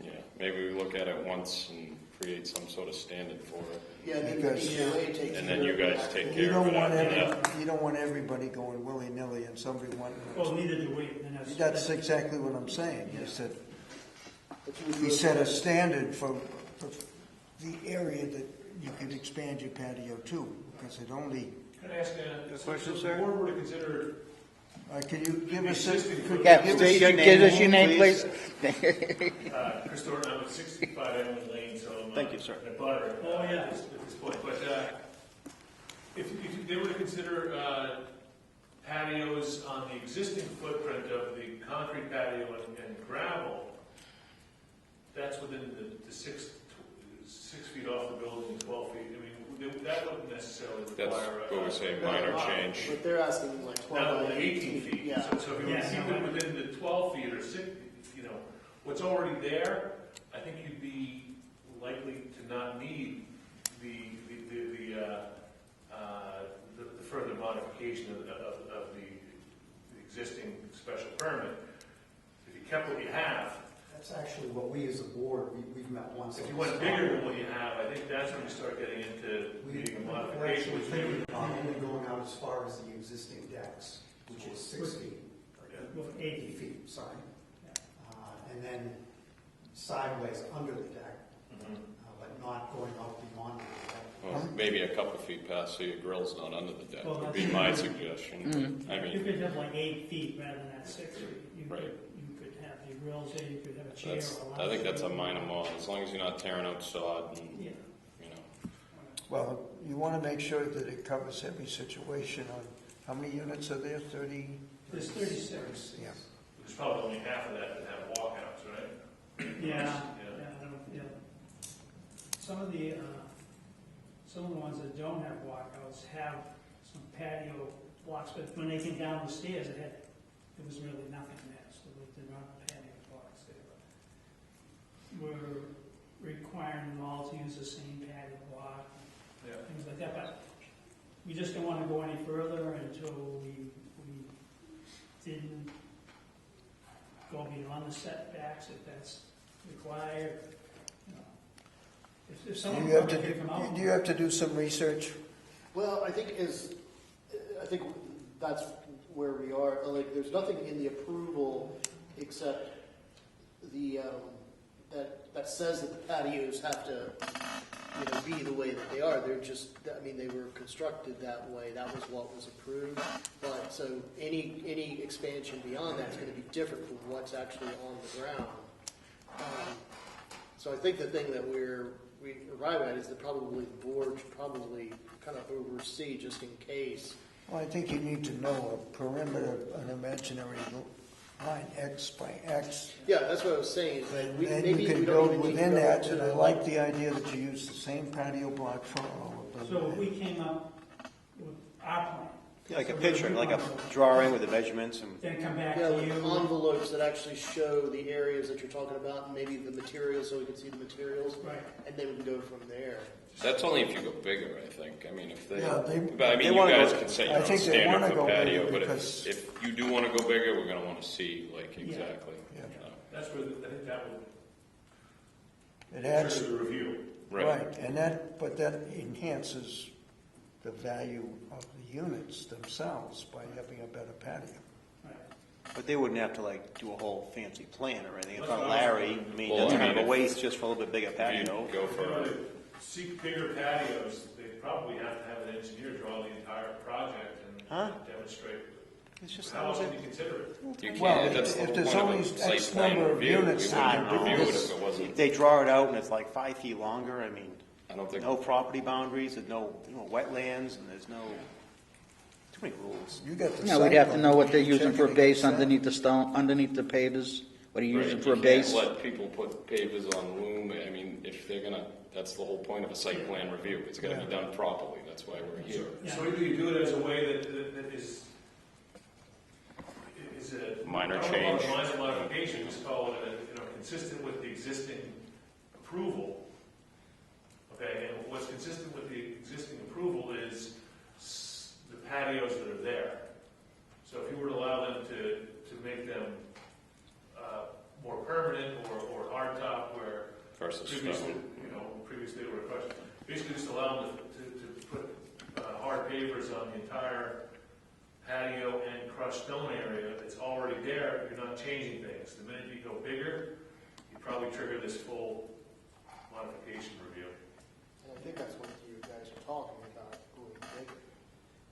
Yeah, maybe we look at it once and create some sort of standard for it. Yeah, and then the Because- HOA takes And then care you of guys that. take You care of don't it want after that. you don't want everybody going willy-nilly and somebody wanting. Well, neither do we, and That's exactly what I'm saying, is that But you would we do it- set a standard for the area that you can expand your patio to, because it only, Can I ask A question, so sir? the board were to consider, can you give us a, Existing could you Yeah, give us state your your name, give us your name, please. Chris Thornton, I'm at 65 Emily Lane, so I'm Thank you, sir. a butter Oh, yeah. at this point. But if they were to consider patios on the existing footprint of the concrete patio and gravel, that's within the 6 feet off the building and 12 feet. I mean, that wouldn't necessarily That's require. what we say, minor change. But they're asking like 12 Now, by 18 feet. Yeah. So if you Yeah, keep no, it within the 12 feet or 6, what's already there, I think you'd be likely to not need the further modification of the existing special permit. If you kept what you have, That's actually what we as a board, we've met once. if you went bigger than what you have, I think that's when you start getting into needing a We're modification, actually which maybe. thinking about only going out as far as the existing decks, which is 6 feet. With 80 feet, sorry. And then sideways under the deck, but not going out beyond the deck. Well, maybe a couple feet past so your grill's not under the deck, Well, would be that's- my suggestion. I You mean, could have like 8 feet rather than that 6 feet. Right. You could have your grills there, you could have a chair. I think that's a minor mod, as long as you're not tearing out sod and, Yeah. well, you want to make sure that it covers every situation on, how many units are there, 30? There's 36. Yeah. There's probably only half of that that have walkouts, right? Yeah. Some of the ones that don't have walkouts have some patio blocks, but when they came down the stairs, there was really nothing there, so there aren't patio blocks there. We're requiring them all to use the same patio block, things like that, but we just don't want to go any further until we didn't go beyond the setbacks, if that's required. If someone Do you have wanted to come out. do you have to do some research? Well, I think that's where we are. Like, there's nothing in the approval except the that says that the patios have to, be the way that they are. They're just, I mean, they were constructed that way. That was what was approved. But so any expansion beyond that's going to be different from what's actually on the ground. So I think the thing that we arrive at is that probably the board should probably kind of oversee just in case. Well, I think you need to know a perimeter, an imaginary line X by X. Yeah, that's what I was saying. And We, then maybe you can we don't build even need within to go that, to and I the- like the idea that you use the same patio block for all of them. So if we came up with our plan. Yeah, like a so picture, we like a want to- drawing with the measurements and. Then come back Yeah, to with you. envelopes that actually show the areas that you're talking about, and maybe the materials, so we can see the materials, Right. and then we can go from there. That's only if you go bigger, I think. I mean, if they, Yeah, but I they mean, you wanna guys go- can say I your own think they standard wanna for go patio, bigger but because- if you do want to go bigger, we're going to want to see, like, exactly. Yeah. That's where, I think that would It adds, trigger the review. right, and but that enhances the value of the units themselves by having a better patio. But they wouldn't have to like do a whole fancy plan or anything. It's Well, not Larry. I mean, well, that's I kind mean, of a if- waste just for a little bit bigger If patio. you go If they for, were to seek bigger patios, they probably have to have an engineer draw the entire project Huh? and demonstrate. It's just How else can you consider it? you can't, Well, that's the if whole there's point only of a site X plan number of review. units, We I wouldn't don't know. review it if it wasn't, They draw it out and it's like 5 feet longer. I mean, I don't think, no property boundaries, there's no wetlands, and there's no too many rules. You got the No, we'd site have to plan, know what you they're can using check for a it base against underneath the stone, underneath the pavers. What are you right, using you for a can't base? let people put pavers on loom. I mean, if they're gonna, that's the whole point of a site plan review. It's gotta be done properly. That's why we're here. So either you do it as a way that is a. Minor I don't know about change. Minor modification, just call it, consistent with the existing approval. Okay, and what's consistent with the existing approval is the patios that are there. So if you were to allow them to make them more permanent or hardtop where Versus previously, stone. previously they were crushed, basically just allow them to put hard pavers on the entire patio and crushed stone area. It's already there, you're not changing things. The minute you go bigger, you probably trigger this full modification review. And I think that's what you guys are talking about, going bigger.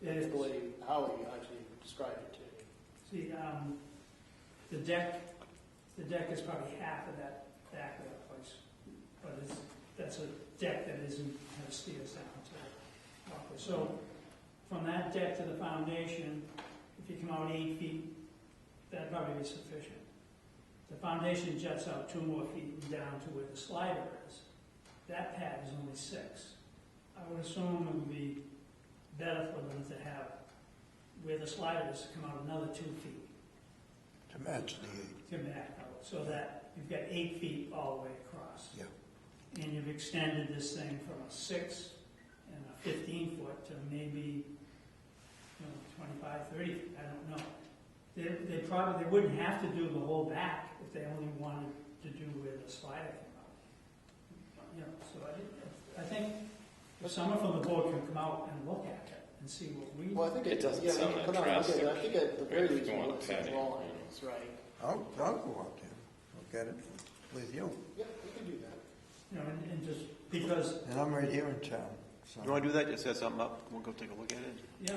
It That's is. the way how you actually described it to me. See, the deck is probably half of that back of that place, but that's a deck that isn't, has stairs down to it. Okay, so from that deck to the foundation, if you come out 8 feet, that'd probably be sufficient. The foundation juts out 2 more feet down to where the slider is. That pad is only 6. I would assume it would be better for them to have where the slider is to come out another 2 feet. To match the To back out, so that you've got 8 feet all the way across. Yeah. And you've extended this thing from a 6 and a 15 foot to maybe, 25, 30 feet, I don't know. They wouldn't have to do the whole back if they only wanted to do where the slider came out. So I think if someone from the board can come out and look at it and see what we. Well, I think It doesn't yeah, sound we that can come out and look at it. drastic. I think at the very If you least, want we a want some patio, drawings, right? I'll go out there, look at it with you. Yeah, we can do that. And just because, And I'm right here in town, so. You want to do that? Just set something up. We'll go take a look at it. yeah.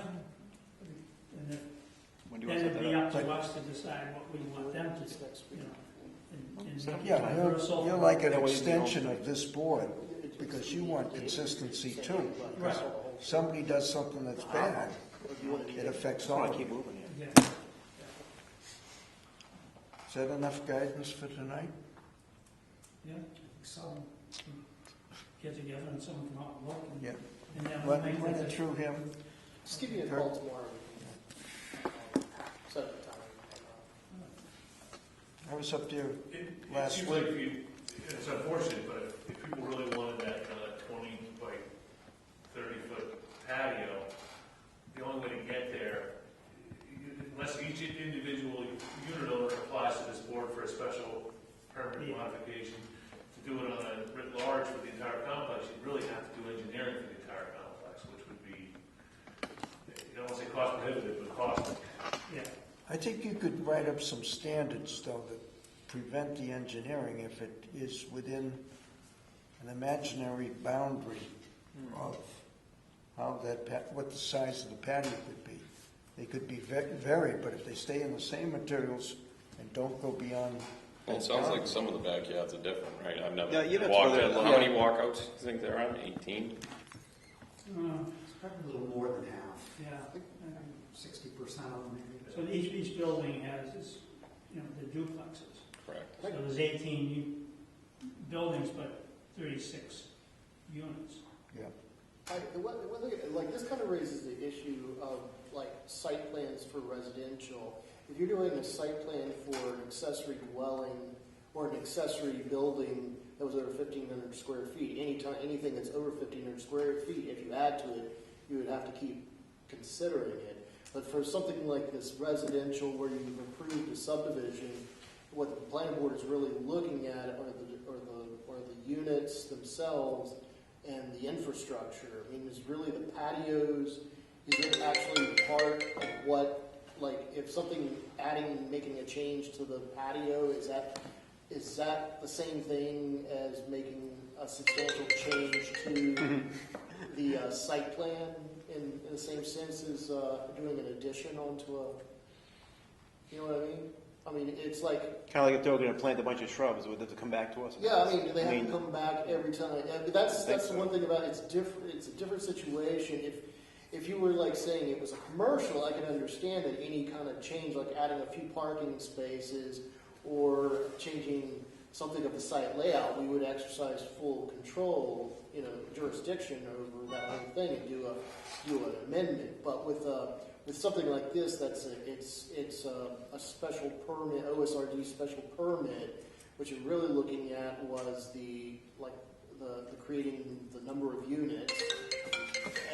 And if When do you then want to it'd set be that up? up to us to decide what we want them to do, Next week. and Yeah, universal. you're like an That way you extension of this board, because you want consistency too. Because somebody does something that's bad, it affects Just all want of to keep you. moving here. Yeah. Is that enough guidance for tonight? Yeah, I think so. Get together and someone come out and look, Yeah. and then we'll make Run that it through him. Just give me a call tomorrow. Set up a time. I was up there It last seems week. like it's unfortunate, but if people really wanted that, that 20 by 30 foot patio, the only way to get there, unless each individual unit owner applies to this board for a special permit modification, to do it on a writ large for the entire complex, you really have to do engineering for the entire complex, which would be, you don't want to say cost prohibitive, but costly. Yeah. I think you could write up some standards, though, that prevent the engineering if it is within an imaginary boundary of how what the size of the patio could be. They could be varied, but if they stay in the same materials and don't go beyond. Well, it sounds like some of the backyards are different, right? I've never Yeah, you'd have to walked go there in. and look. How many walkouts do you think there are? 18? It's probably a little more than half. Yeah. 60% of them maybe. So each building has its, the duplexes. Correct. So there's 18 buildings, but 36 units. Yeah. One thing, like, this kind of raises the issue of, like, site plans for residential. If you're doing a site plan for an accessory dwelling or an accessory building that was over 1,500 square feet, anything that's over 1,500 square feet, if you add to it, you would have to keep considering it. But for something like this residential where you've approved a subdivision, what the planning board is really looking at are the units themselves and the infrastructure. I mean, is really the patios, is it actually part of what, like, if something making a change to the patio, is that the same thing as making a substantial change to the site plan in the same sense as doing an addition onto a, you know what I mean? I mean, it's like... Kind of like if they were going to plant a bunch of shrubs, would they have to come back to us? Yeah, I mean, do they have to come back every time? Yeah, but that's the one thing about it. It's different. It's a different situation. If you were like saying it was a commercial, I could understand that any kind of change, like adding a few parking spaces or changing something of the site layout, we would exercise full control, jurisdiction over that whole thing and do an amendment. But with something like this, it's a special permit, OSRD special permit. What you're really looking at was the creating the number of units,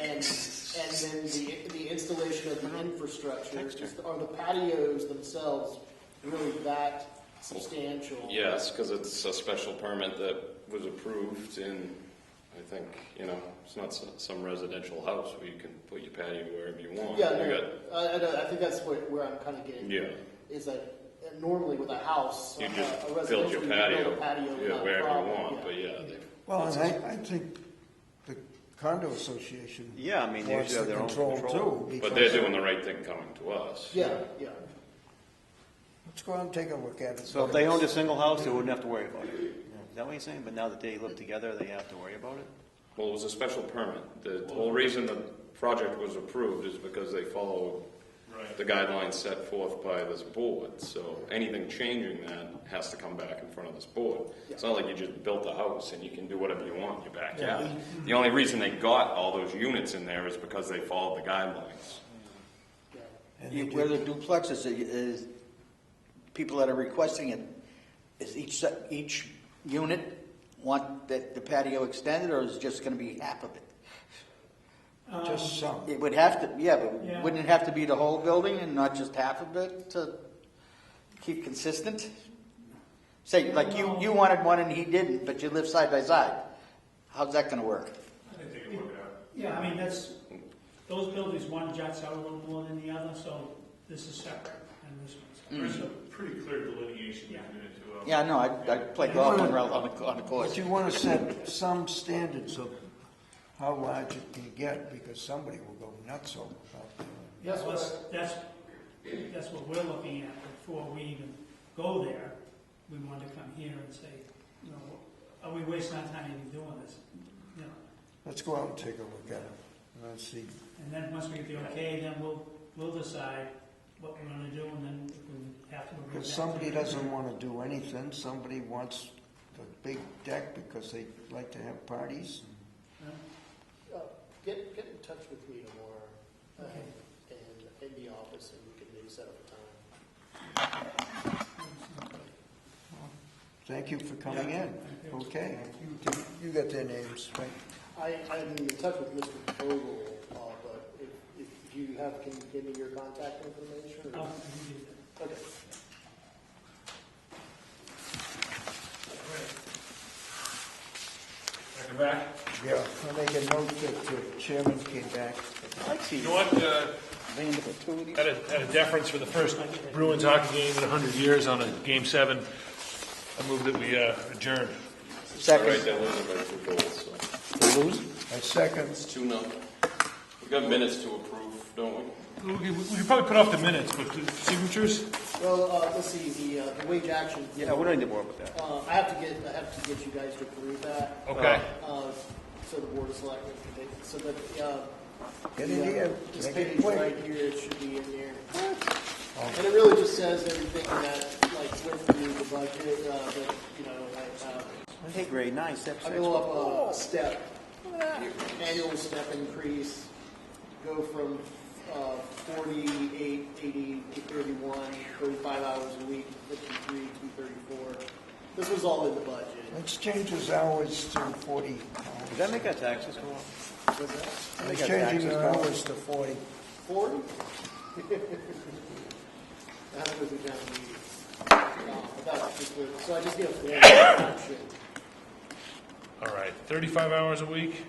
and then the installation of the infrastructure. Are the patios themselves really that substantial? Yes, because it's a special permit that was approved in, I think, it's not some residential house where you can put your patio wherever you want. Yeah, I think that's where I'm kind of getting. Yeah. Is that normally with a house, You just a build residential, your you patio, build a patio wherever you problem, want, yeah. but yeah. Well, and I think the condo association Yeah, I mean, they wants usually the have their own control too. But they're doing the right thing coming to us. Yeah. Let's go out and take a look at it. So if they owned a single house, they wouldn't have to worry about it. Is that what you're saying? But now that they live together, they have to worry about it? Well, it was a special permit. The whole reason the project was approved is because they followed the guidelines set forth by this board. So anything changing that has to come back in front of this board. It's not like you just built a house and you can do whatever you want in your backyard. The only reason they got all those units in there is because they followed the guidelines. Where the duplexes is people that are requesting it, is each unit want the patio extended, or is it just going to be half of it? Just some. It would have to, but Yeah. wouldn't it have to be the whole building and not just half of it to keep consistent? Say, like you wanted one and he didn't, but you live side by side. How's that going to work? I think they can work it out. Yeah, I mean, those buildings, one juts out a little more than the other, so this is separate and this one's separate. There's a pretty clear delineation between the two of them. Yeah, no, I play golf on the course. But you want to set some standards of how large it can get, because somebody will go nuts over that. Yeah, well, that's what we're looking at before we even go there. We want to come here and say, are we wasting our time even doing this? Let's go out and take a look at it. Let's see. And then once we get the okay, then we'll decide what we're going to do, and then if we have to. Because somebody doesn't want to do anything. Somebody wants a big deck because they like to have parties. Get in touch with me tomorrow and in the office, and we can maybe set up a time. Thank you for coming in. Okay. You got their names, right? I'm in touch with Mr. Vogel, but if you can you give me your contact information? Or? Okay. Come back. Yeah, I'll make a note that the chairman came back. You know what? Had a deference for the first Bruins hockey game in 100 years on a Game 7 I move that we adjourn. All right, Second. they're losing by 2 goals, so. They lose? I second. It's 2-0. We've got minutes to approve, don't we? We could probably put off the minutes, but the signatures? Well, let's see, the wage action. Yeah, we don't need to worry about that. I have to get you guys to approve that. Okay. So the board of selectmen can take, so that, Get in here, this make it page quick. right here, it should be in there. And it really just says everything that, like, went through the budget, that, you know, like, Hey, grade 9, step 6. I go up a step, annual step increase, go from 48, 80 to 31, 35 hours a week, 53, 234. This was all in the budget. Let's change his hours to 40 Does that make our taxes go up? Was that I'm Make our changing taxes the go up? hours to 40. 40? That was a down meeting. So I just need a form of action. All right, 35 hours a week.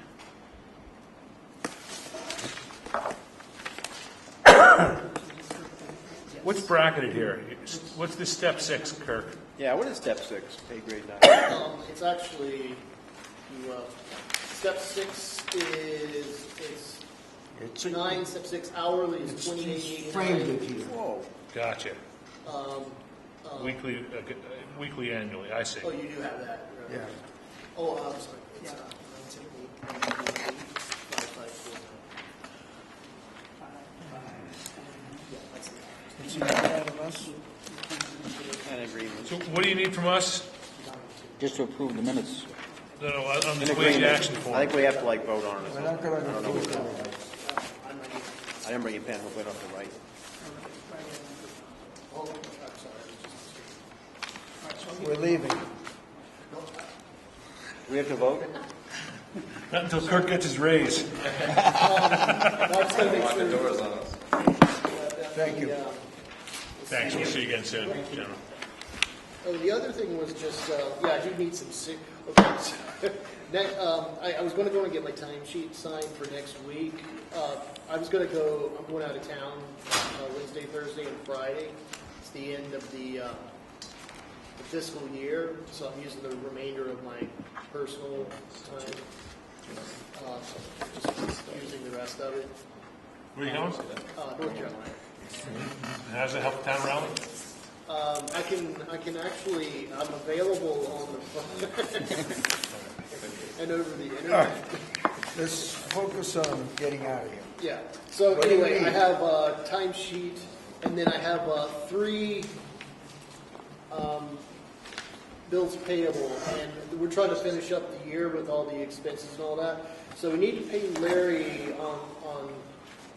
What's bracketed here? What's this step 6, Kirk? Yeah, what is step 6? Pay grade 9. It's actually, step 6 is, it's 9, step 6 hourly is It's 28.89. framed it here. Whoa. Gotcha. Um, Weekly, annually, I see. Oh, you do have that. Right? Yeah. Oh, I'm sorry. It's 9, 10, 8, 5, 5, 4, 9. Yeah, that's it. What's he got out of us? An agreement. So what do you need from us? Just to approve the minutes. No, on An this wage agreement. action I form. think we have to like vote on it. We're not going I don't know to what do that that. is. I didn't bring a pen, we'll wait off the right. Oh, I'm sorry. We're leaving. We have to vote? Not until Kirk gets his raise. I just gotta make Lock the sure. doors on us. Thank you. Thanks, we'll see you again soon, General. Oh, the other thing was just, yeah, I do need some okay. So, I was gonna go and get my timesheet signed for next week. I'm going out of town, Wednesday, Thursday, and Friday. It's the end of the fiscal year, so I'm using the remainder of my personal time. So just using the rest of it. Where are you going? North Carolina. How does it help the town rally? I can actually, I'm available on the phone and over the internet. Let's focus on getting out of here. Yeah. So What do you anyway, I need? have a timesheet, and then I have 3 bills payable, and we're trying to finish up the year with all the expenses and all that. So we need to pay Larry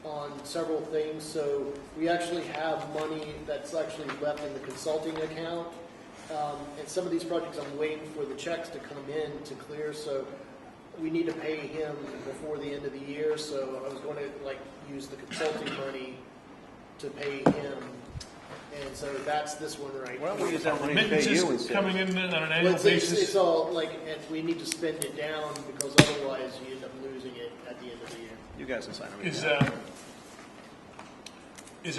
on several things. So we actually have money that's actually left in the consulting account. And some of these projects I'm waiting for the checks to come in to clear, so we need to pay him before the end of the year. So I was going to use the consulting money to pay him. And so that's this one right Why don't we here. use that money to pay you Remittances instead? coming in on an Well, annual it's basis? all and we need to spend it down because otherwise you end up losing it at the end of the year. You guys can sign it. Is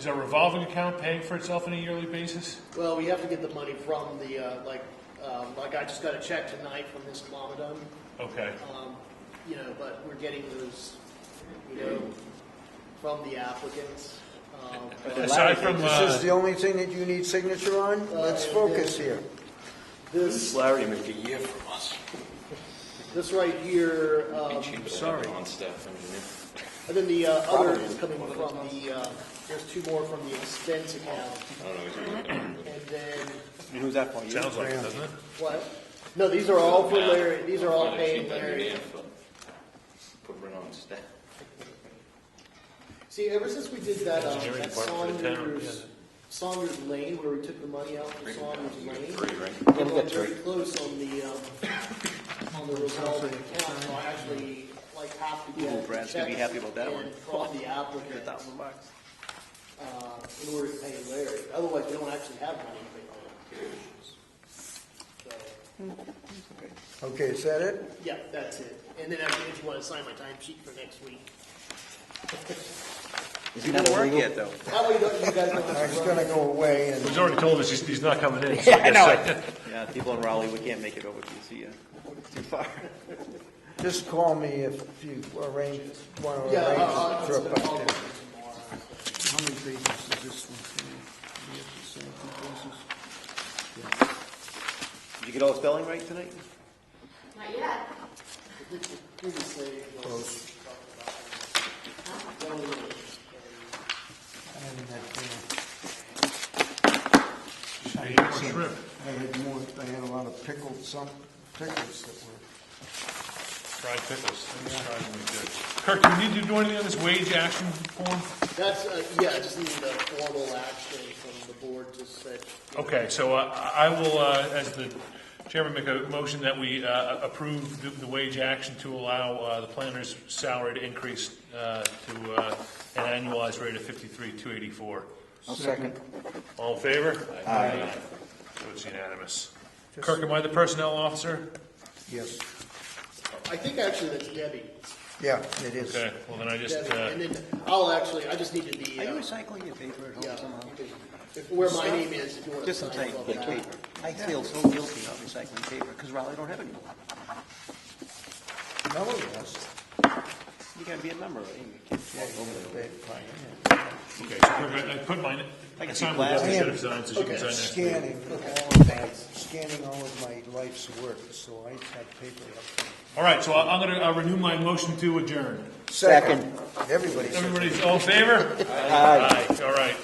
our revolving account paying for itself on a yearly basis? Well, we have to get the money from the, like I just got a check tonight from this Ramadan, Okay. but we're getting those, from the applicants. Aside from, This is the only thing that you need signature on? Let's focus here. This Larry make a year from us. right here, Be cheaper to have an on-staff engineer. and then the other is coming from there's 2 more from the expense account. I don't know. And then, And who's that for? You? sounds like it, doesn't it? what? No, these are all for Larry, these are all Find a paying cheap Larry. engineer for- Put it on staff. See, ever since we did that, Engineering that department for the town, Saunders Lane, where we took the money out for Saunders Lane, 3, right? we're getting very close on the revolving account, so I actually have to get Ooh, Brad's gonna be checks happy about that one. in from the applicant, $1,000. in order to pay Larry. Otherwise, we don't actually have money to pay Larry. So, Okay, is that it? yeah, that's it. And then if you want to sign my time sheet for next week. Isn't that Work illegal? yet, though. That way you guys don't have He's to gonna go away and. He's already told us he's not coming in, so Yeah, I I know guess. Yeah, people in Raleigh, we can't make it over to see you. Too far. Just call me if you want to arrange Yeah, a trip up I'll- there. How many pages is this one? Do we have to say a few pages? Did you get all the spelling right tonight? Not yet. Close. I haven't had, Shrimp. I had more, I had a lot of pickles that were. Fried pickles. That's surprisingly good. Kirk, do we need to do anything on this wage action form? That's, yeah, I just need a formal action from the board to set. Okay, so I will, as the chairman, make a motion that we approve the wage action to allow the planner's salary to increase to an annualized rate of $53,284. I'll second. All in favor? Aye. So it's unanimous. Kirk, am I the personnel officer? Yes. I think actually that's Debbie. Yeah, it is. Okay, well then I just, Debbie. And then I just need to be. Are you recycling your paper at home Yeah, somehow? where my name is, if you want to Just in sign time, above get that. paper. I feel so guilty not recycling paper, because Raleigh don't have any more. No, yes. You gotta be a member, right? You can't Yeah, walk over there. okay, so Kirk, I put mine, I can I see signed with plastic. Debbie instead of sign, so she can Okay. sign next week. Scanning all of my life's work, so I have paper up. All right, so I'm going to renew my motion to adjourn. Second. Everybody's. Everybody's all in favor? Aye. All right.